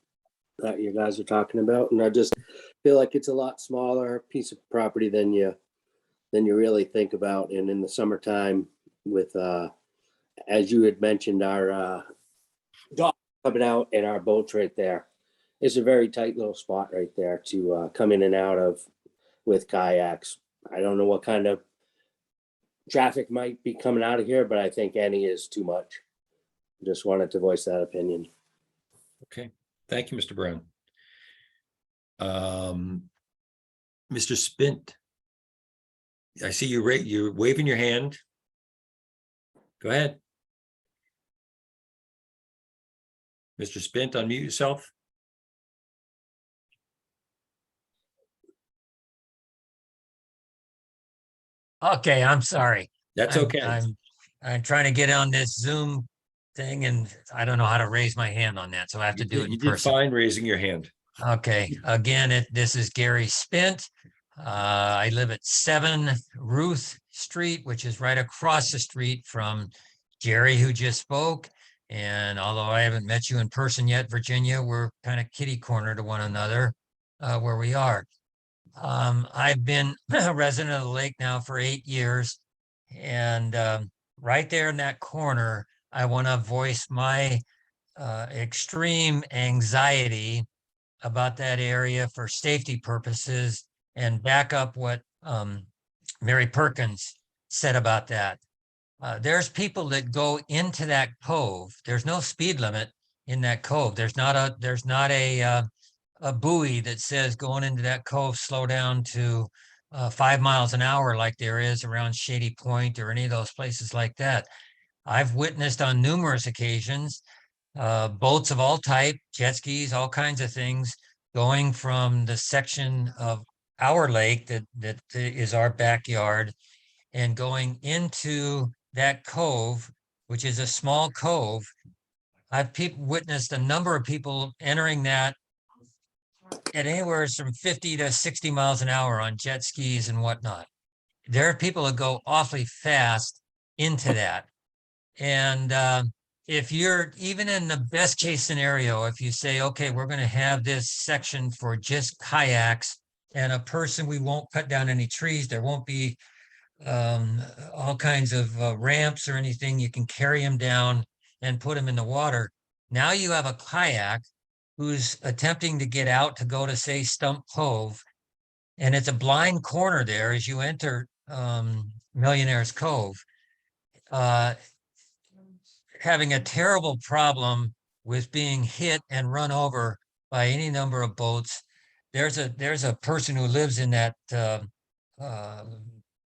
Speaker 13: that you guys are talking about, and I just feel like it's a lot smaller piece of property than you really think about. And in the summertime, with as you had mentioned, our dock coming out and our boats right there, it's a very tight little spot right there to come in and out of with kayaks. I don't know what kind of traffic might be coming out of here, but I think any is too much. Just wanted to voice that opinion.
Speaker 1: Okay, thank you, Mr. Brown. Mr. Spint. I see you you're waving your hand. Go ahead. Mr. Spint, unmute yourself.
Speaker 14: Okay, I'm sorry.
Speaker 1: That's
Speaker 14: I'm-
Speaker 1: okay.
Speaker 14: I'm trying to get on this Zoom thing and I don't know how to raise my hand on that, so I have to do it
Speaker 1: You
Speaker 14: in
Speaker 1: did
Speaker 14: person.
Speaker 1: fine raising your hand.
Speaker 14: Okay, again, this is Gary Spint. I live at 7 Ruth Street, which is right across the street from Jerry, who just spoke. And although I haven't met you in person yet, Virginia, we're kind of kitty corner to one another where we are. I've been a resident of the lake now for 8 years. And right there in that corner, I want to voice my extreme anxiety about that area for safety purposes and back up what Mary Perkins said about that. There's people that go into that cove. There's no speed limit in that cove. There's not a buoy that says going into that cove, slow down to 5 miles an hour like there is around Shady Point or any of those places like that. I've witnessed on numerous occasions boats of all type, jet skis, all kinds of things going from the section of our lake that is our backyard and going into that cove, which is a small cove. I've witnessed a number of people entering that at anywhere from 50 to 60 miles an hour on jet skis and whatnot. There are people that go awfully fast into that. And if you're even in the best case scenario, if you say, okay, we're going to have this section for just kayaks and a person, we won't cut down any trees. There won't be all kinds of ramps or anything. You can carry them down and put them in the water. Now you have a kayak who's attempting to get out to go to, say, Stump Cove. And it's a blind corner there as you enter Millionaire's Cove. Having a terrible problem with being hit and run over by any number of boats. There's a person who lives in that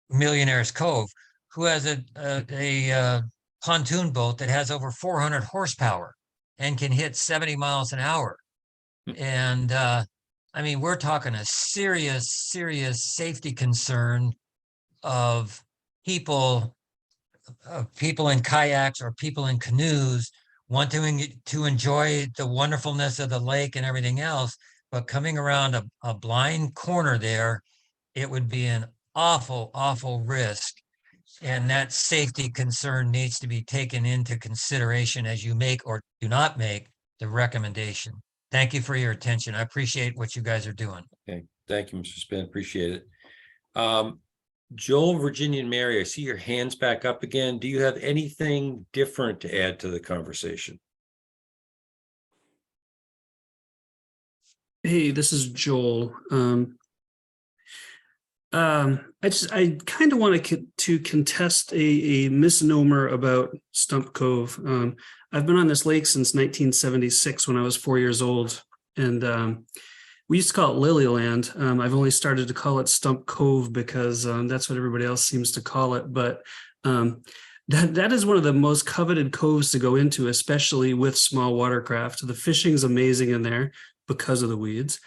Speaker 14: Millionaire's Cove who has a pontoon boat that has over 400 horsepower and can hit 70 miles an hour. And I mean, we're talking a serious safety concern of people in kayaks or people in canoes wanting to enjoy the wonderfulness of the lake and everything else, but coming around a blind corner there, it would be an awful risk. And that safety concern needs to be taken into consideration as you make or do not make the recommendation. Thank you for your attention. I appreciate what you guys are doing.
Speaker 1: Okay, thank you, Mr. Spin. Appreciate it. Joel, Virginia, and Mary, I see your hands back up again. Do you have anything different to add to the conversation?
Speaker 7: Hey, this is Joel. I kind of want to contest a misnomer about Stump Cove. I've been on this lake since 1976 when I was 4 years old, and we used to call it Lilyland. I've only started to call it Stump Cove because that's what everybody else seems to call it. But that is one of the most coveted coves to go into, especially with small watercraft. The fishing's amazing in there because of the weeds.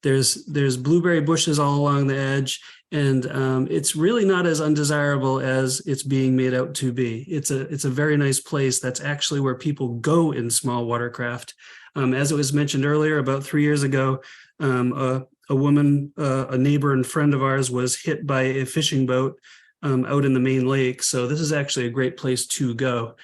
Speaker 7: There's blueberry bushes all along the edge, And it's really not as undesirable as it's being made out to be. It's a very nice place. That's actually where people go in small watercraft. As it was mentioned earlier, about 3 years ago, a woman, a neighbor and friend of ours, was hit by a fishing boat out in the main lake. So this is actually a great place to go.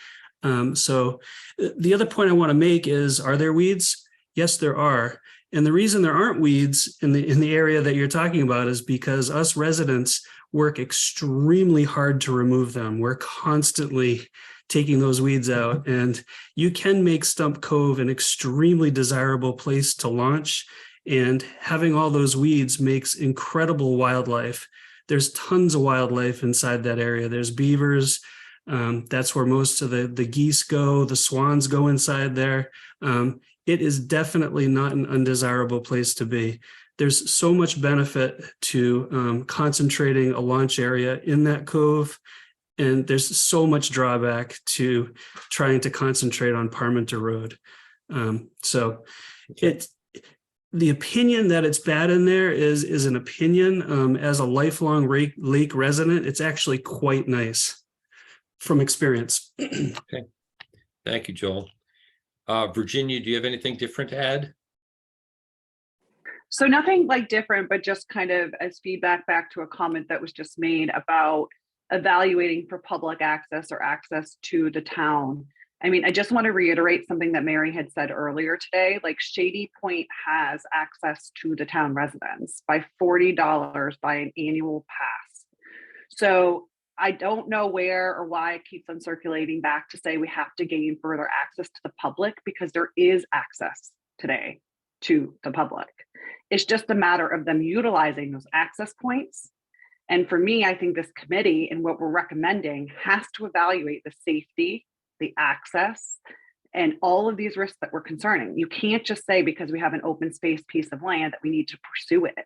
Speaker 7: So the other point I want to make is, are there weeds? Yes, there are. And the reason there aren't weeds in the area that you're talking about is because us residents work extremely hard to remove them. We're constantly taking those weeds out, and you can make Stump Cove an extremely desirable place to launch. And having all those weeds makes incredible wildlife. There's tons of wildlife inside that area. There's beavers. That's where most of the geese go. The swans go inside there. It is definitely not an undesirable place to be. There's so much benefit to concentrating a launch area in that cove. And there's so much drawback to trying to concentrate on Parmenter Road. The opinion that it's bad in there is an opinion. As a lifelong lake resident, it's actually quite nice from experience.
Speaker 1: Okay. Thank you, Joel. Virginia, do you have anything different to add?
Speaker 12: So nothing like different, but just kind of as feedback back to a comment that was just made about evaluating for public access or access to the town. I mean, I just want to reiterate something that Mary had said earlier today, like Shady Point has access to the town residents by $40 by an annual pass. So I don't know where or why it keeps on circulating back to say we have to gain further access to the public, because there is access today to the public. It's just a matter of them utilizing those access points. And for me, I think this committee and what we're recommending has to evaluate the safety, the access, and all of these risks that we're concerning. You can't just say because we have an open space piece of land that we need to pursue it.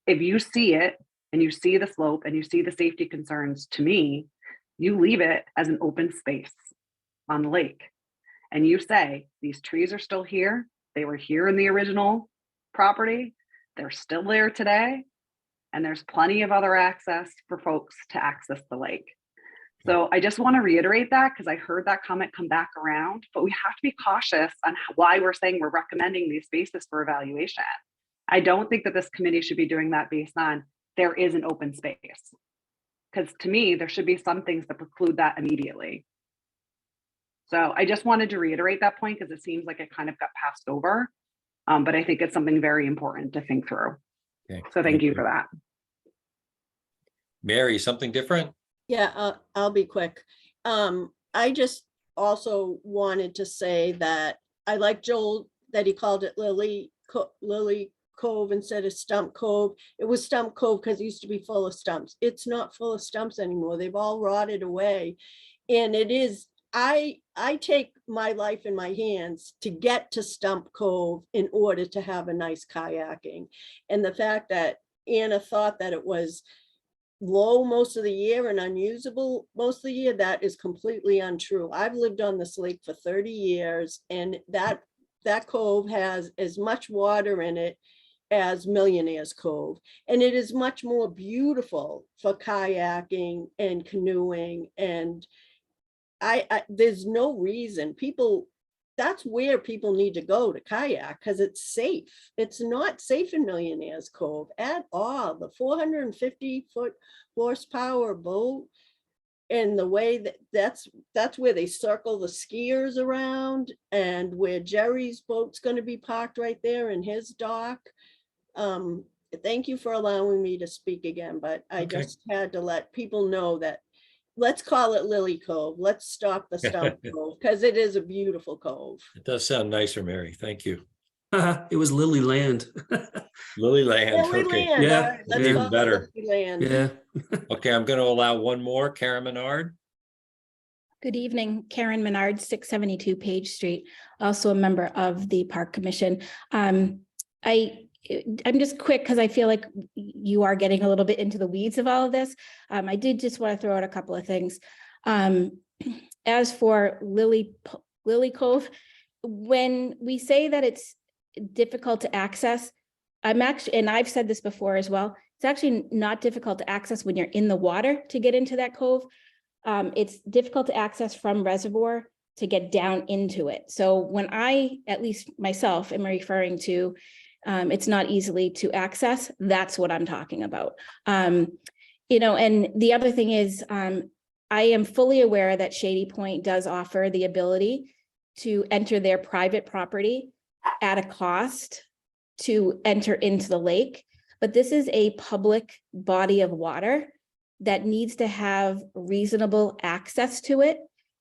Speaker 12: If you see it and you see the slope and you see the safety concerns, to me, you leave it as an open space on the lake. And you say, these trees are still here. They were here in the original property. They're still there today. And there's plenty of other access for folks to access the lake. So I just want to reiterate that, because I heard that comment come back around, but we have to be cautious on why we're saying we're recommending these spaces for evaluation. I don't think that this committee should be doing that based on there is an open space. Because to me, there should be some things that preclude that immediately. So I just wanted to reiterate that point because it seems like it kind of got passed over. But I think it's something very important to think through.
Speaker 1: Okay.
Speaker 12: So thank you for that.
Speaker 1: Mary, something different?
Speaker 8: Yeah, I'll be quick. I just also wanted to say that I like Joel that he called it Lily Cove instead of Stump Cove. It was Stump Cove because it used to be full of stumps. It's not full of stumps anymore. They've all rotted away. And it is, I take my life in my hands to get to Stump Cove in order to have a nice kayaking. And the fact that Anna thought that it was low most of the year and unusable most of the year, that is completely untrue. I've lived on this lake for 30 years, and that cove has as much water in it as Millionaire's Cove, and it is much more beautiful for kayaking and canoeing. And I there's no reason that's where people need to go to kayak, because it's safe. It's not safe in Millionaire's Cove at all. The 450-foot horsepower boat, and the way that's where they circle the skiers around, and where Jerry's boat's going to be parked right there in his dock. Thank you for allowing me to speak again, but I just had to let people know that let's call it Lily Cove. Let's stop the Stump Cove, because it is a beautiful cove.
Speaker 1: It does sound nicer, Mary. Thank you.
Speaker 7: It was Lily Land.
Speaker 1: Lily Land.
Speaker 8: Lily
Speaker 1: Okay.
Speaker 8: Land,
Speaker 7: Yeah,
Speaker 8: all right, let's
Speaker 1: even
Speaker 8: call it
Speaker 1: better.
Speaker 8: Lily Land.
Speaker 7: Yeah.
Speaker 1: Okay, I'm going to allow one more. Karen Menard.
Speaker 15: Good evening, Karen Menard, 672 Page Street, also a member of the Park Commission. I'm just quick because I feel like you are getting a little bit into the weeds of all of this. I did just want to throw out a couple of things. As for Lily Cove, when we say that it's difficult to access, I'm actually, and I've said this before as well, It's actually not difficult to access when you're in the water to get into that cove. It's difficult to access from reservoir to get down into it. So when I, at least myself, am referring to, it's not easily to access, that's what I'm talking about. You know, and the other thing is, I am fully aware that Shady Point does offer the ability to enter their private property at a cost to enter into the lake. But this is a public body of water that needs to have reasonable access to it.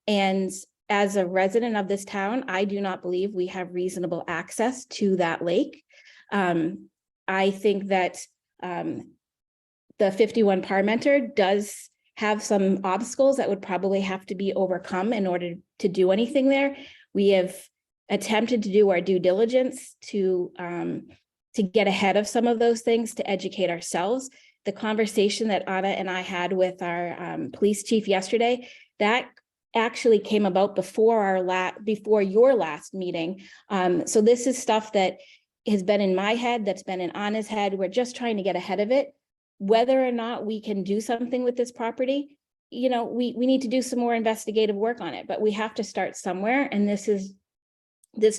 Speaker 15: And as a resident of this town, I do not believe we have reasonable access to that lake. I think that the 51 Parmenter does have some obstacles that would probably have to be overcome in order to do anything there. We have attempted to do our due diligence to get ahead of some of those things, to educate ourselves. The conversation that Anna and I had with our police chief yesterday, that actually came about before before your last meeting. So this is stuff that has been in my head, that's been in Anna's head. We're just trying to get ahead of it. Whether or not we can do something with this property, you know, we need to do some more investigative work on it, but we have to start somewhere. And this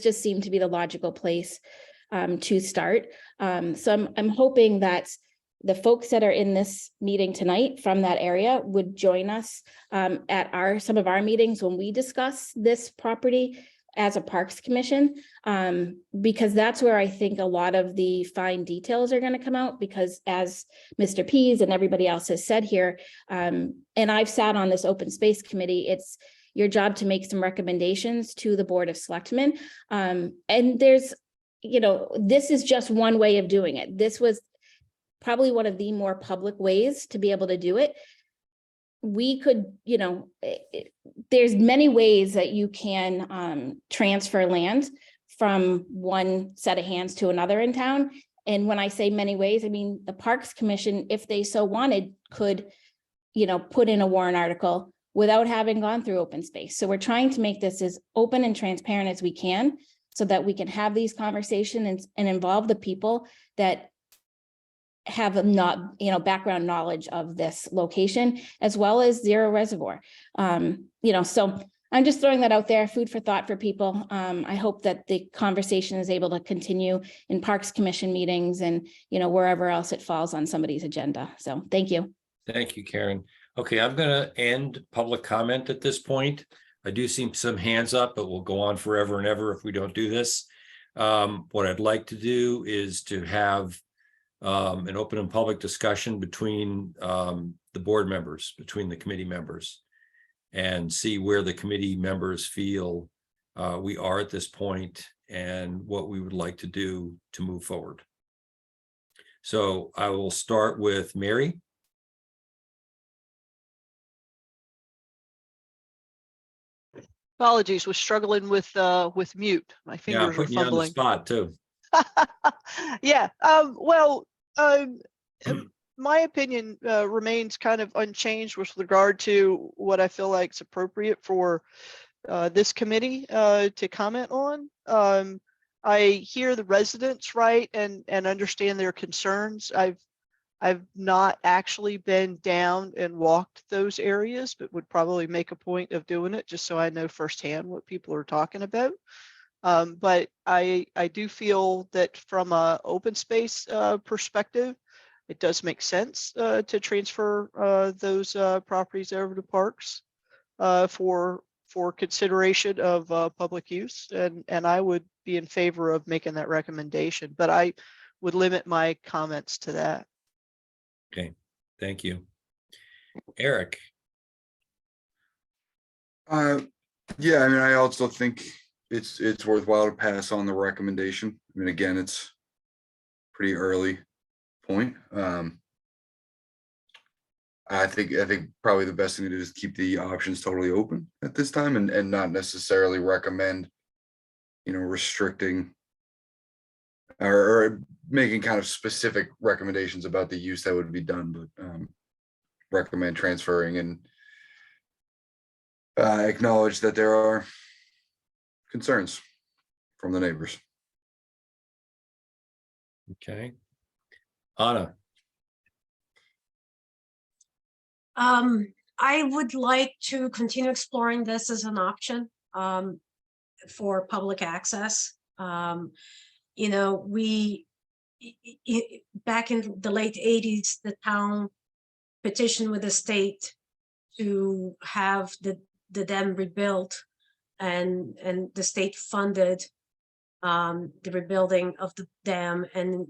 Speaker 15: just seemed to be the logical place to start. So I'm hoping that the folks that are in this meeting tonight from that area would join us at some of our meetings when we discuss this property as a Parks Commission, because that's where I think a lot of the fine details are going to come out, because as Mr. Pease and everybody else has said here, and I've sat on this open space committee, it's your job to make some recommendations to the Board of Selectmen. And there's, you know, this is just one way of doing it. This was probably one of the more public ways to be able to do it. We could, you know, there's many ways that you can transfer land from one set of hands to another in town. And when I say many ways, I mean, the Parks Commission, if they so wanted, could, you know, put in a warrant article without having gone through open space. So we're trying to make this as open and transparent as we can, so that we can have these conversations and involve the people that have not, you know, background knowledge of this location, as well as Zero Reservoir. You know, so I'm just throwing that out there, food for thought for people. I hope that the conversation is able to continue in Parks Commission meetings and, you know, wherever else it falls on somebody's agenda. So thank you.
Speaker 1: Thank you, Karen. Okay, I'm going to end public comment at this point. I do see some hands up, but we'll go on forever and ever if we don't do this. What I'd like to do is to have an open and public discussion between the board members, between the committee members, and see where the committee members feel we are at this point and what we would like to do to move forward. So I will start with Mary.
Speaker 5: Apologies, was struggling with mute. My
Speaker 1: Yeah,
Speaker 5: fingers were
Speaker 1: putting you on the
Speaker 5: fumbling.
Speaker 1: spot too.
Speaker 5: Yeah, my opinion remains kind of unchanged with regard to what I feel like is appropriate for this committee to comment on. I hear the residents, right, and understand their concerns. I've not actually been down and walked those areas, but would probably make a point of doing it just so I know firsthand what people are talking about. But I do feel that from a open space perspective, it does make sense to transfer those properties over to parks for consideration of public use, and I would be in favor of making that recommendation, but I would limit my comments to that.
Speaker 1: Okay, thank you. Eric.
Speaker 3: Yeah, I mean, I also think it's worthwhile to pass on the recommendation. I mean, again, it's pretty early point. I think probably the best thing to do is keep the options totally open at this time and not necessarily recommend, you know, restricting or making kind of specific recommendations about the use that would be done, but recommend transferring and acknowledge that there are concerns from the neighbors.
Speaker 1: Okay. Anna.
Speaker 2: I would like to continue exploring this as an option for public access. You know, back in the late 80s, the town petitioned with the state to have the dam rebuilt, and the state funded the rebuilding of the dam, and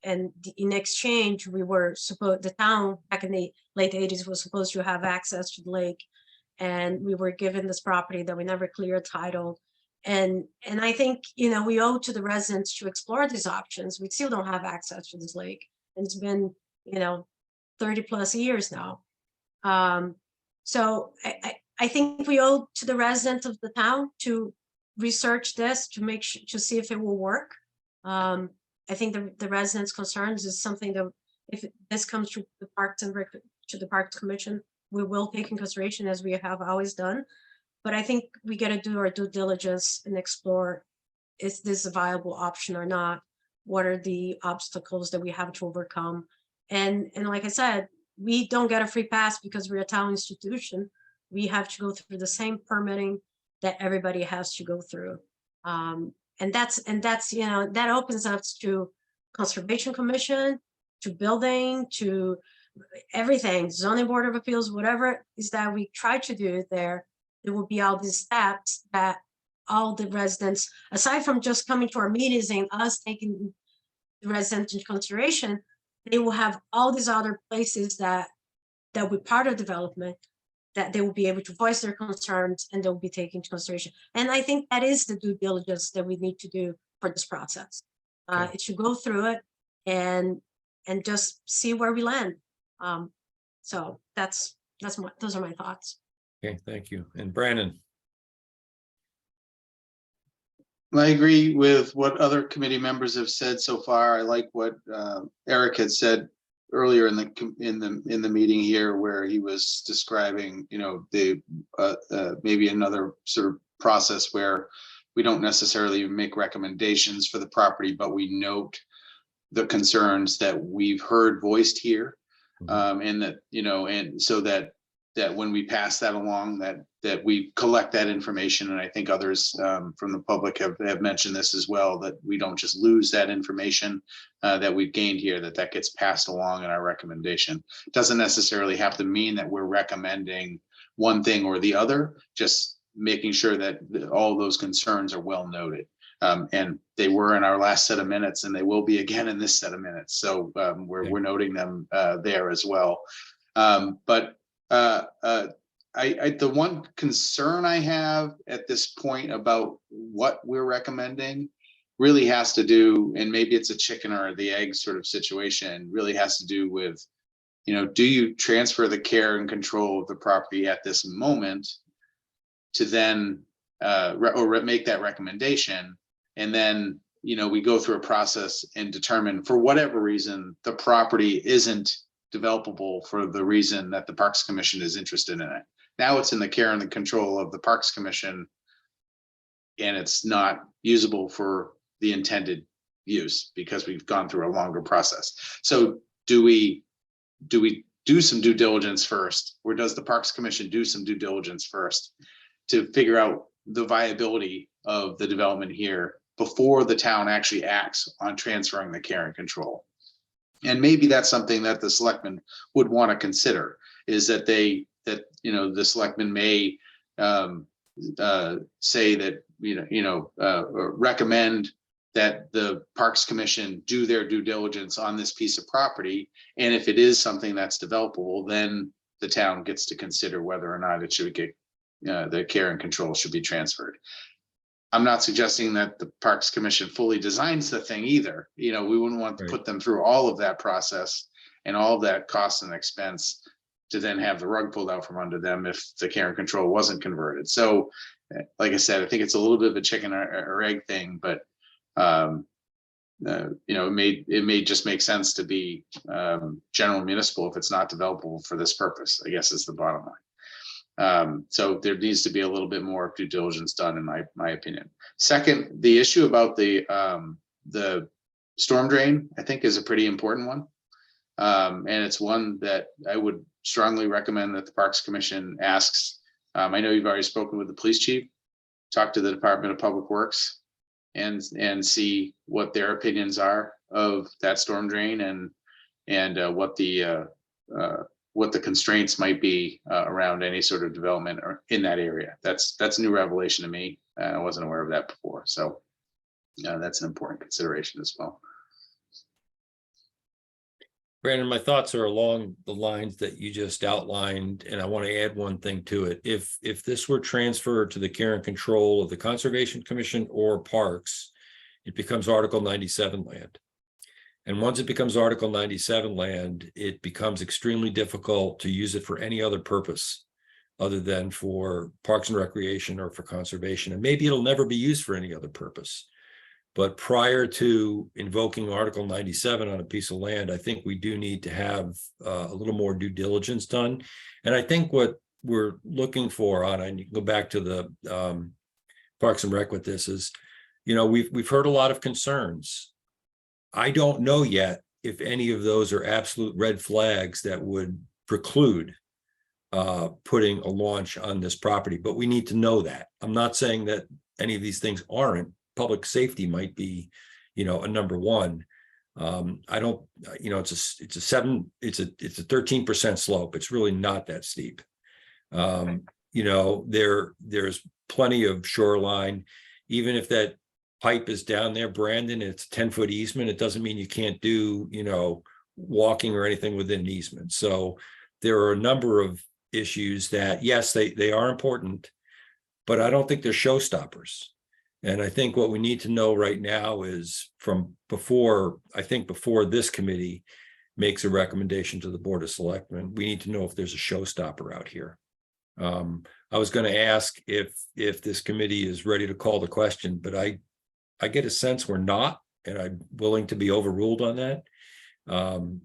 Speaker 2: in exchange, the town back in the late 80s was supposed to have access to the lake, and we were given this property that we never cleared title. And I think, you know, we owe to the residents to explore these options. We still don't have access to this lake, and it's been, you know, 30+ years now. So I think we owe to the residents of the town to research this, to make sure, to see if it will work. I think the residents' concerns is something that, if this comes to the Parks Commission, we will take in consideration, as we have always done. But I think we got to do our due diligence and explore, is this a viable option or not? What are the obstacles that we have to overcome? And like I said, we don't get a free pass because we're a town institution. We have to go through the same permitting that everybody has to go through. And that's, you know, that opens up to Conservation Commission, to building, to everything, zoning board of appeals, whatever is that we try to do there. There will be all these steps that all the residents, aside from just coming to our meetings and us taking the residents into consideration, they will have all these other places that will be part of development, that they will be able to voice their concerns, and they'll be taken into consideration. And I think that is the due diligence that we need to do for this process. It should go through it and just see where we land. So those are my thoughts.
Speaker 1: Okay, thank you. And Brandon?
Speaker 4: I agree with what other committee members have said so far. I like what Eric had said earlier in the meeting here, where he was describing, you know, the maybe another sort of process where we don't necessarily make recommendations for the property, but we note the concerns that we've heard voiced here, and that, you know, and so that when we pass that along, that we collect that information. And I think others from the public have mentioned this as well, that we don't just lose that information that we've gained here, that gets passed along in our recommendation. It doesn't necessarily have to mean that we're recommending one thing or the other, just making sure that all those concerns are well noted. And they were in our last set of minutes, and they will be again in this set of minutes. So we're noting them there as well. But the one concern I have at this point about what we're recommending really has to do, and maybe it's a chicken or the egg sort of situation, really has to do with, you know, do you transfer the care and control of the property at this moment to then or make that recommendation, and then, you know, we go through a process and determine, for whatever reason, the property isn't developable for the reason that the Parks Commission is interested in it. Now it's in the care and the control of the Parks Commission, and it's not usable for the intended use because we've gone through a longer process. So do we do some due diligence first, or does the Parks Commission do some due diligence first to figure out the viability of the development here before the town actually acts on transferring the care and control? And maybe that's something that the selectmen would want to consider, is that you know, the selectmen may say that, recommend that the Parks Commission do their due diligence on this piece of property. And if it is something that's developable, then the town gets to consider whether or not it should get, the care and control should be transferred. I'm not suggesting that the Parks Commission fully designs the thing either. You know, we wouldn't want to put them through all of that process and all of that cost and expense to then have the rug pulled out from under them if the care and control wasn't converted. So, like I said, I think it's a little bit of a chicken or egg thing, but it may just make sense to be general municipal if it's not developable for this purpose, I guess is the bottom line. So there needs to be a little bit more due diligence done, in my opinion. Second, the issue about the storm drain, I think, is a pretty important one. And it's one that I would strongly recommend that the Parks Commission asks, I know you've already spoken with the police chief, talk to the Department of Public Works and see what their opinions are of that storm drain and what the constraints might be around any sort of development or in that area. That's new revelation to me. I wasn't aware of that before. So that's an important consideration as well.
Speaker 1: Brandon, my thoughts are along the lines that you just outlined, and I want to add one thing to it. If this were transferred to the care and control of the Conservation Commission or Parks, it becomes Article 97 land. And once it becomes Article 97 land, it becomes extremely difficult to use it for any other purpose other than for Parks and Recreation or for conservation. And maybe it'll never be used for any other purpose. But prior to invoking Article 97 on a piece of land, I think we do need to have a little more due diligence done. And I think what we're looking for on, and you can go back to the Parks and Rec with this, is, you know, we've heard a lot of concerns. I don't know yet if any of those are absolute red flags that would preclude putting a launch on this property, but we need to know that. I'm not saying that any of these things aren't. Public safety might be, you know, a number one. I don't, you know, it's a 13% slope. It's really not that steep. You know, there's plenty of shoreline. Even if that pipe is down there, Brandon, it's 10-foot easement. It doesn't mean you can't do, you know, walking or anything within an easement. So there are a number of issues that, yes, they are important, but I don't think they're showstoppers. And I think what we need to know right now is from before this committee makes a recommendation to the Board of Selectmen, we need to know if there's a showstopper out here. I was going to ask if this committee is ready to call the question, but I get a sense we're not, and I'm willing to be overruled on that. I'm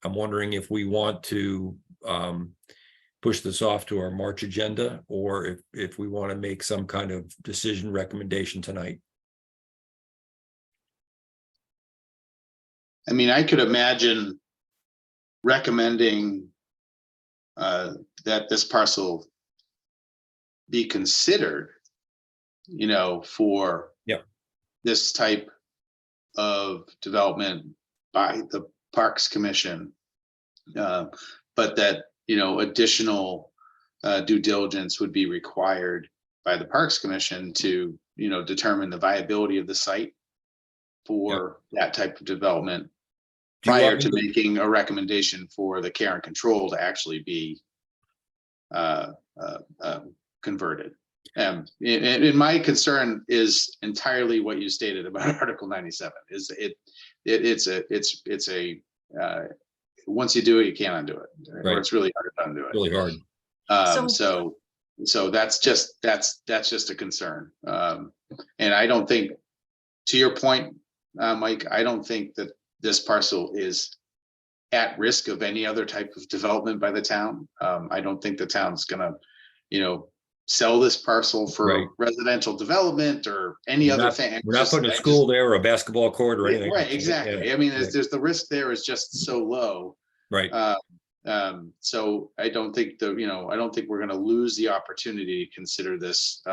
Speaker 1: wondering if we want to push this off to our March agenda, or if we want to make some kind of decision recommendation tonight.
Speaker 4: I mean, I could imagine recommending that this parcel be considered, you know, for this type of development by the Parks Commission, but that, you know, additional due diligence would be required by the Parks Commission to, you know, determine the viability of the site for that type of development prior to making a recommendation for the care and control to actually be converted. And my concern is entirely what you stated about Article 97. Is it's a once you do it, you can't undo it. Right. Or it's really hard to undo it.
Speaker 1: Really hard.
Speaker 4: So that's just a concern. And I don't think, to your point, Mike, I don't think that this parcel is at risk of any other type of development by the town. I don't think the town's gonna, you know, sell this parcel for residential development or any other thing.
Speaker 1: We're not putting a school there or a basketball court or anything.
Speaker 4: Right, exactly. I mean, there's the risk there is just so low.
Speaker 1: Right.
Speaker 4: So I don't think I don't think we're going to lose the opportunity to consider this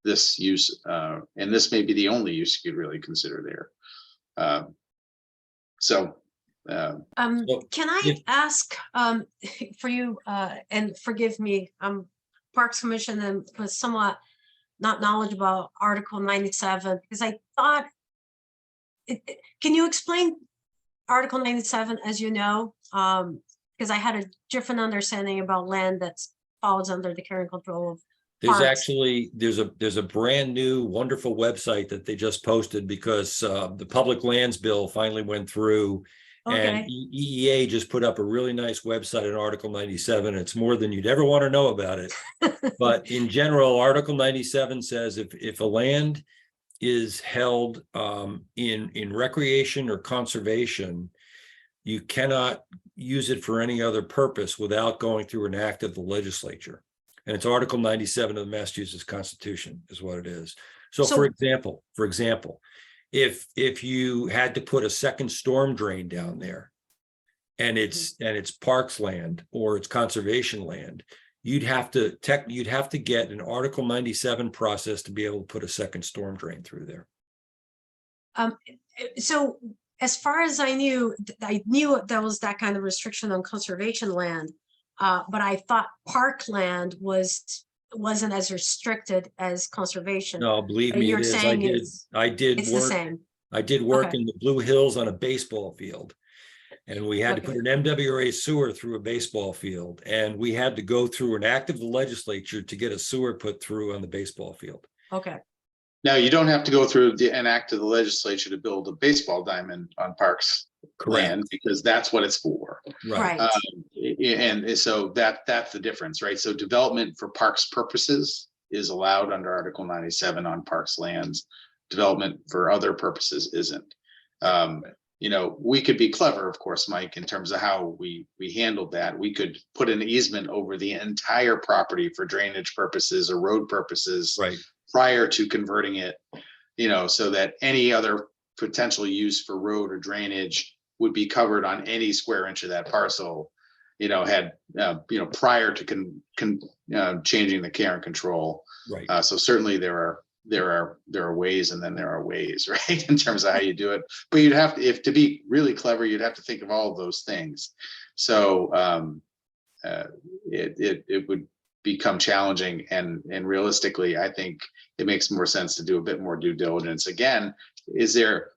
Speaker 4: this use, and this may be the only use you could really consider there.
Speaker 2: Can I ask for you, and forgive me, Parks Commission and was somewhat not knowledgeable about Article 97, because I thought, can you explain Article 97 as you know? Because I had a different understanding about land that falls under the care and control of
Speaker 1: There's
Speaker 2: parks.
Speaker 1: actually, there's a brand new wonderful website that they just posted because the public lands bill finally went through. And EEA just put up a really nice website on Article 97. It's more than you'd ever want to know about it. But in general, Article 97 says if a land is held in recreation or conservation, you cannot use it for any other purpose without going through an act of the legislature. And it's Article 97 of the Massachusetts Constitution is what it is. So for example, if you had to put a second storm drain down there and it's parks land or it's conservation land, you'd have to get an Article 97 process to be able to put a second storm drain through there.
Speaker 2: So as far as I knew there was that kind of restriction on conservation land. But I thought parkland wasn't as restricted as conservation.
Speaker 1: No, believe
Speaker 2: But
Speaker 1: me,
Speaker 2: you're
Speaker 1: it is.
Speaker 2: saying
Speaker 1: I did
Speaker 2: it's the
Speaker 1: work.
Speaker 2: same.
Speaker 1: I did work
Speaker 2: Okay.
Speaker 1: in the Blue Hills on a baseball field. And we had to put
Speaker 2: Okay.
Speaker 1: an MWRA sewer through a baseball field. And we had to go through an act of the legislature to get a sewer put through on the baseball field.
Speaker 2: Okay,
Speaker 4: Now, you don't have to go through an act of the legislature to build a baseball diamond on Parks land, because that's what it's for.
Speaker 2: right.
Speaker 4: And so that's the difference, right? So development for parks purposes is allowed under Article 97 on parks lands. Development for other purposes isn't. You know, we could be clever, of course, Mike, in terms of how we handled that. We could put an easement over the entire property for drainage purposes or road purposes
Speaker 1: Right.
Speaker 4: prior to converting it, you know, so that any other potential use for road or drainage would be covered on any square inch of that parcel, you know, had, you know, prior to changing the care and control.
Speaker 1: Right.
Speaker 4: So certainly there are ways, and then there are ways, right, in terms of how you do it. But you'd have to, if to be really clever, you'd have to think of all of those things. So it would become challenging, and realistically, I think it makes more sense to do a bit more due diligence. Again, is there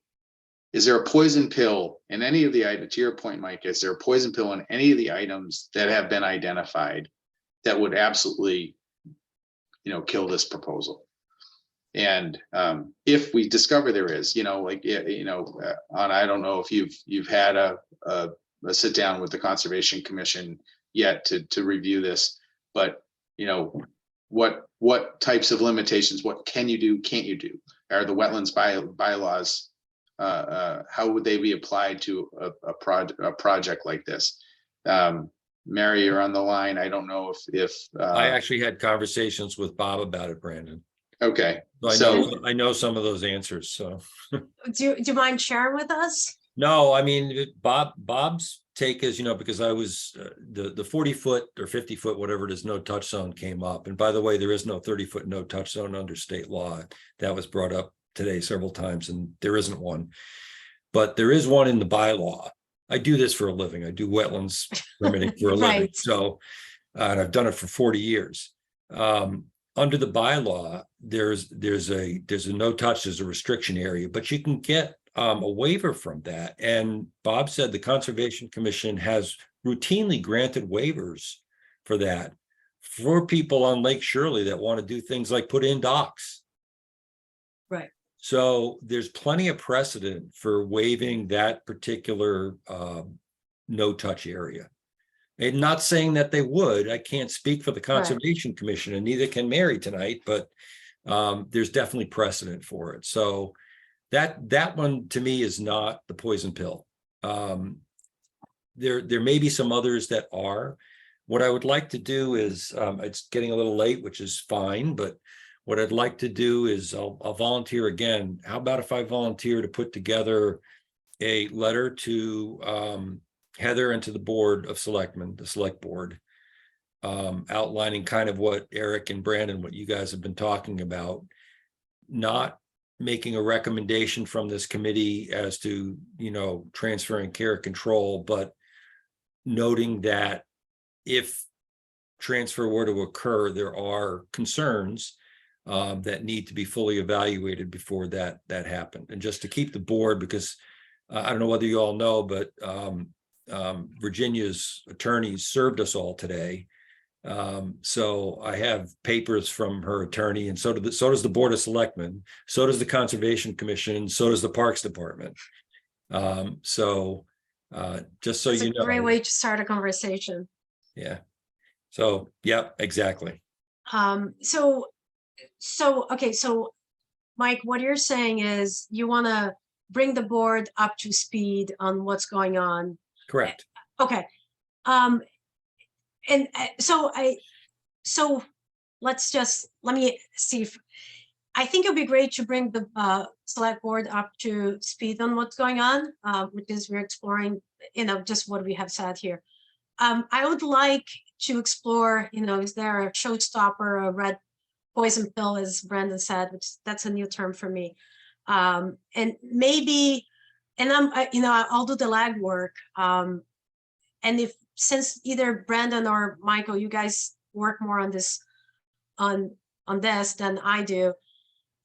Speaker 4: a poison pill in any of the items? To your point, Mike, is there a poison pill in any of the items that have been identified that would absolutely, you know, kill this proposal? And if we discover there is, you know, like, you know, I don't know if you've had a sit down with the Conservation Commission yet to review this, but you know, what types of limitations, what can you do, can't you do? Are the wetlands bylaws, how would they be applied to a project like this? Mary, you're on the line. I don't know if
Speaker 1: I actually had conversations with Bob about it, Brandon.
Speaker 4: Okay.
Speaker 1: So I know some of those answers, so.
Speaker 2: Do you mind sharing with us?
Speaker 1: No, I mean, Bob's take is, you know, because I was, the 40-foot or 50-foot, whatever it is, no touch zone came up. And by the way, there is no 30-foot no touch zone under state law. That was brought up today several times, and there isn't one. But there is one in the bylaw. I do this for a living. I do wetlands permitting for a living.
Speaker 2: Right.
Speaker 1: So, and I've done it for 40 years. Under the bylaw, there's a no touch, there's a restriction area, but you can get a waiver from that. And Bob said the Conservation Commission has routinely granted waivers for that for people on Lake Shirley that want to do things like put in docks.
Speaker 2: Right.
Speaker 1: So there's plenty of precedent for waiving that particular no touch area. And not saying that they would. I can't speak for the Conservation Commission, and neither can Mary tonight, but there's definitely precedent for it. So that one to me is not the poison pill. There may be some others that are. What I would like to do is, it's getting a little late, which is fine, but what I'd like to do is I'll volunteer again. How about if I volunteer to put together a letter to Heather and to the Board of Selectmen, the Select Board, outlining kind of what Eric and Brandon, what you guys have been talking about, not making a recommendation from this committee as to, you know, transferring care and control, but noting that if transfer were to occur, there are concerns that need to be fully evaluated before that happened. And just to keep the board, because I don't know whether you all know, but Virginia's attorneys served us all today. So I have papers from her attorney, and so does the Board of Selectmen, so does the Conservation Commission, so does the Parks Department. So just so
Speaker 2: It's
Speaker 1: you
Speaker 2: a
Speaker 1: know.
Speaker 2: great way to start a conversation.
Speaker 1: Yeah. So, yeah, exactly.
Speaker 2: Okay, so Mike, what you're saying is you want to bring the board up to speed on what's going on.
Speaker 1: Correct.
Speaker 2: Okay. And so let me see if, I think it'd be great to bring the select board up to speed on what's going on, because we're exploring just what we have said here. I would like to explore, is there a showstopper, a red poison pill, as Brandon said, which that's a new term for me. And maybe, and I'll do the legwork. And since either Brandon or Michael, you guys work more on this, on this than I do,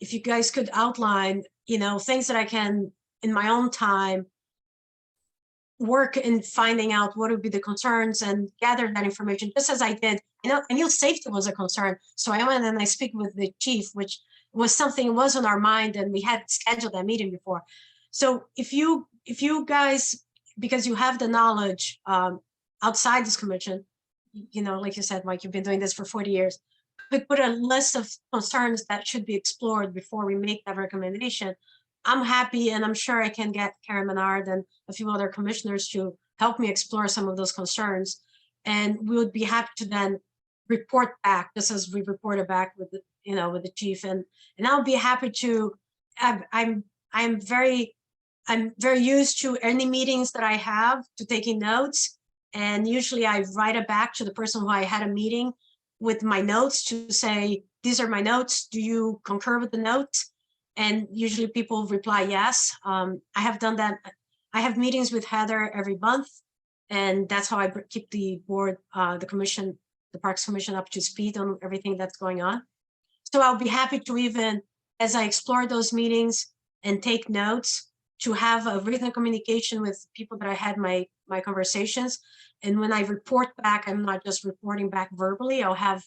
Speaker 2: if you guys could outline, things that I can, in my own time, work in finding out what would be the concerns and gather that information, just as I did. I knew safety was a concern, so I went and I speak with the chief, which was something that was on our mind, and we had scheduled that meeting before. So if you guys, because you have the knowledge outside this commission, like you said, Mike, you've been doing this for 40 years, could put a list of concerns that should be explored before we make that recommendation. I'm happy, and I'm sure I can get Karen Menard and a few other commissioners to help me explore some of those concerns. And we would be happy to then report back, just as we reported back with the, with the chief. And I'll be happy to, I'm very used to any meetings that I have to taking notes. And usually I write it back to the person who I had a meeting with my notes to say, these are my notes. Do you concur with the notes? And usually people reply yes. I have done that. I have meetings with Heather every month, and that's how I keep the board, the commission, the Parks Commission up to speed on everything that's going on. So I'll be happy to, even as I explore those meetings and take notes, to have a written communication with people that I had my conversations. And when I report back, I'm not just reporting back verbally, I'll have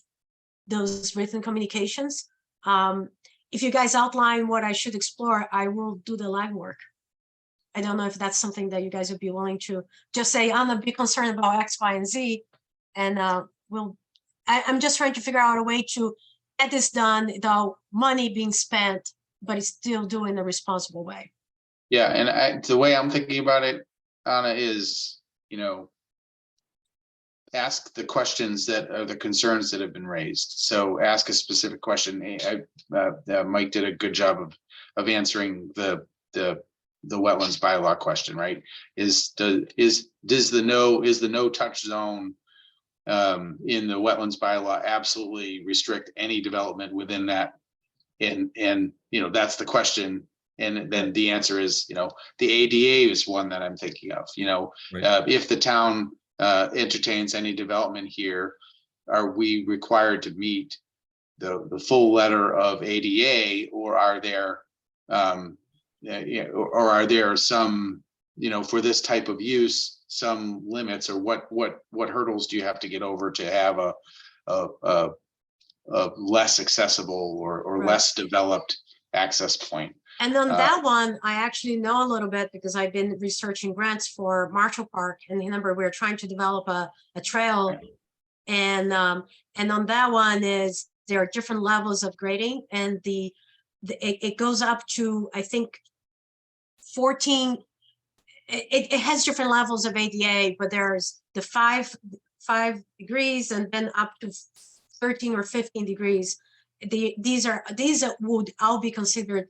Speaker 2: those written communications. If you guys outline what I should explore, I will do the legwork. I don't know if that's something that you guys would be willing to just say, I'm a bit concerned about X, Y, and Z. And I'm just trying to figure out a way to get this done without money being spent, but it's still doing in a responsible way.
Speaker 4: Yeah, and the way I'm thinking about it, Anna, is, ask the questions that are the concerns that have been raised. So ask a specific question. Mike did a good job of answering the wetlands bylaw question, right? Is the no touch zone in the wetlands bylaw absolutely restrict any development within that? And that's the question. And then the answer is, the ADA is one that I'm thinking of.
Speaker 1: Right.
Speaker 4: If the town entertains any development here, are we required to meet the full letter of ADA, or are there or are there some, for this type of use, some limits, or what hurdles do you have to get over to have a less accessible or
Speaker 2: Right.
Speaker 4: less developed access point?
Speaker 2: And on that one, I actually know a little bit because I've been researching grants for Marshall Park, and remember, we're trying to develop a trail. And on that one there are different levels of grading, and it goes up to, I think, 14. It has different levels of ADA, but there's the 5 degrees and then up to 13 or 15 degrees. These would all be considered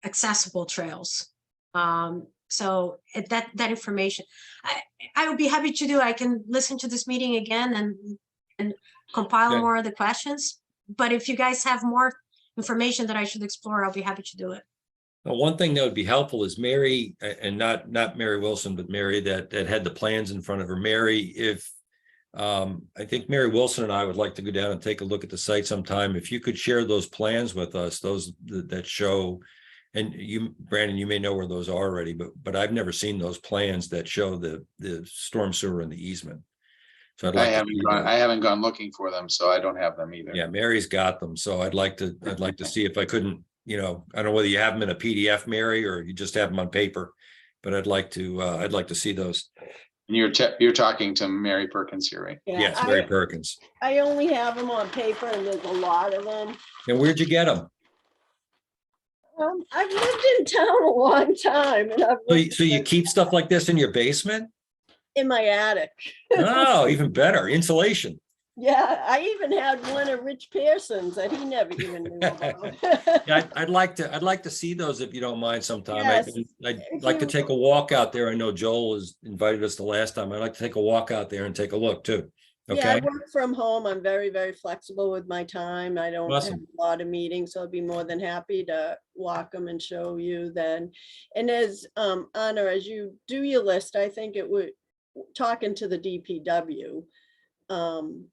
Speaker 2: accessible trails. So that information, I would be happy to do. I can listen to this meeting again and compile
Speaker 1: Okay.
Speaker 2: more of the questions. But if you guys have more information that I should explore, I'll be happy to do it.
Speaker 1: Now, one thing that would be helpful is Mary, and not Mary Wilson, but Mary that had the plans in front of her. Mary, if I think Mary Wilson and I would like to go down and take a look at the site sometime. If you could share those plans with us, those that show, and you, Brandon, you may know where those are already, but I've never seen those plans that show the storm sewer and the easement. So I'd like
Speaker 4: I haven't gone looking for them, so I don't have them either.
Speaker 1: Yeah, Mary's got them. So I'd like to see if I couldn't, I don't know whether you have them in a PDF, Mary, or you just have them on paper, but I'd like to see those.
Speaker 4: And you're talking to Mary Perkins here, right?
Speaker 8: Yeah,
Speaker 1: Yes, Mary Perkins.
Speaker 8: I only have them on paper, and there's a lot of them.
Speaker 1: And where'd you get them?
Speaker 8: I've lived in town a long time, and
Speaker 1: So you keep stuff like this in your basement?
Speaker 8: in my attic.
Speaker 1: Oh, even better. Insulation.
Speaker 8: Yeah, I even had one of Rich Pearson's that he never even knew about.
Speaker 1: Yeah, I'd like to see those if you don't mind sometime.
Speaker 8: Yes,
Speaker 1: I'd
Speaker 8: if
Speaker 1: like to
Speaker 8: you-
Speaker 1: take a walk out there. I know Joel has invited us the last time. I'd like to take a walk out there and take a look too.
Speaker 8: Yeah, I
Speaker 1: Okay,
Speaker 8: work from home. I'm very, very flexible with my time. I don't have
Speaker 1: Awesome.
Speaker 8: a lot of meetings, so I'd be more than happy to walk them and show you then. And as Anna, as you do your list, I think it would, talking to the DPW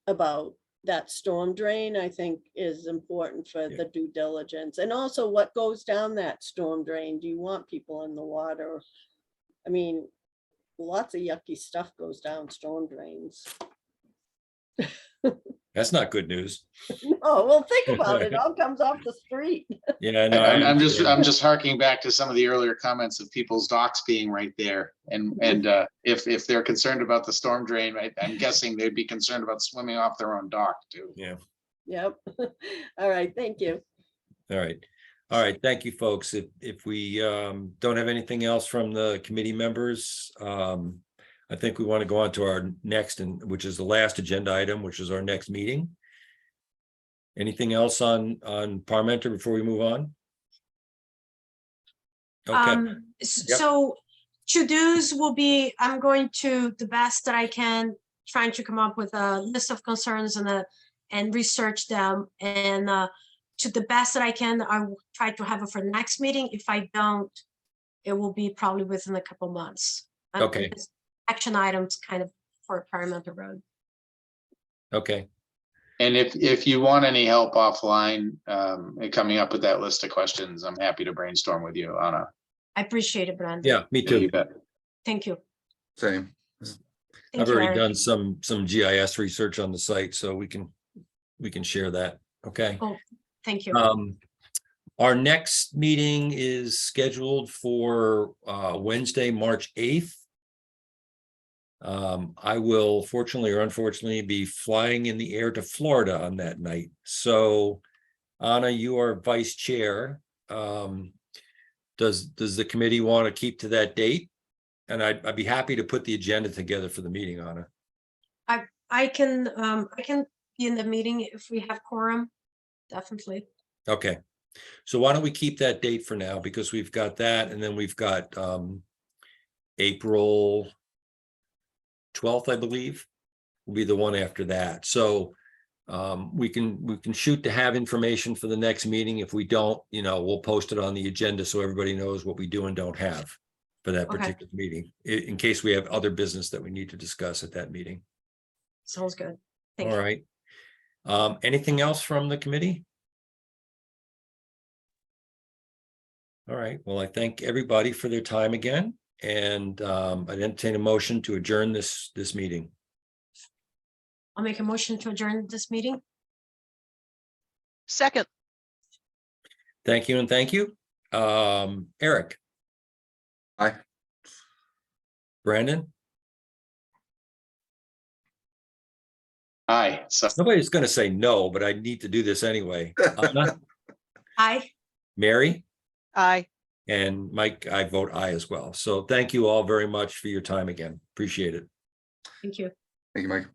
Speaker 8: about that storm drain, I think is important for
Speaker 1: Yeah.
Speaker 8: the due diligence. And also what goes down that storm drain? Do you want people in the water? I mean, lots of yucky stuff goes down storm drains.
Speaker 1: that's not good news.
Speaker 8: Oh, well, think about it. It all comes off the street.
Speaker 1: Yeah, no,
Speaker 4: I'm just harking back to some of the earlier comments of people's docks being right there. And if they're concerned about the storm drain, I'm guessing they'd be concerned about swimming off their own dock too.
Speaker 1: Yeah.
Speaker 8: Yep. All right, thank you.
Speaker 1: All right. All right. Thank you, folks. If we don't have anything else from the committee members, I think we want to go on to our next, and which is the last agenda item, which is our next meeting. Anything else on Parmenter before we move on? Okay, Yep.
Speaker 2: So to-dos will be, I'm going to the best that I can, trying to come up with a list of concerns and research them. And to the best that I can, I will try to have it for the next meeting. If I don't, it will be probably within a couple months.
Speaker 1: Okay.
Speaker 2: It's action items kind of for Parliamentary Road.
Speaker 1: okay,
Speaker 4: And if you want any help offline, in coming up with that list of questions, I'm happy to brainstorm with you, Anna.
Speaker 2: I appreciate it, Brandon.
Speaker 1: yeah, me
Speaker 4: Yeah,
Speaker 1: too.
Speaker 4: you bet.
Speaker 2: Thank you.
Speaker 3: Same.
Speaker 2: Thank
Speaker 1: I've
Speaker 2: you,
Speaker 1: already
Speaker 2: Eric.
Speaker 1: done some GIS research on the site, so we can share that. Okay.
Speaker 2: Oh, thank you.
Speaker 1: Our next meeting is scheduled for Wednesday, March 8th. I will fortunately or unfortunately be flying in the air to Florida on that night. So Anna, you are vice chair. Does the committee want to keep to that date? And I'd be happy to put the agenda together for the meeting, Anna.
Speaker 2: I can be in the meeting if we have quorum, definitely.
Speaker 1: Okay. So why don't we keep that date for now, because we've got that, and then we've got April 12th, I believe, will be the one after that. So we can shoot to have information for the next meeting. If we don't, we'll post it on the agenda so everybody knows what we do and don't have for that
Speaker 2: Okay.
Speaker 1: particular meeting, in case we have other business that we need to discuss at that meeting.
Speaker 2: Sounds good. Thank
Speaker 1: All
Speaker 2: you.
Speaker 1: right. Anything else from the committee? All right. Well, I thank everybody for their time again, and I'd entertain a motion to adjourn this meeting.
Speaker 2: I'll make a motion to adjourn this meeting.
Speaker 5: Second,
Speaker 1: Thank you and thank you. Eric,
Speaker 3: Aye.
Speaker 1: Brandon,
Speaker 4: Aye, so
Speaker 1: nobody's going to say no, but I need to do this anyway. Anna,
Speaker 2: Aye.
Speaker 1: Mary,
Speaker 5: aye.
Speaker 1: and Mike, I vote aye as well. So thank you all very much for your time again. Appreciate it.
Speaker 2: Thank you.
Speaker 3: Thank you, Mike.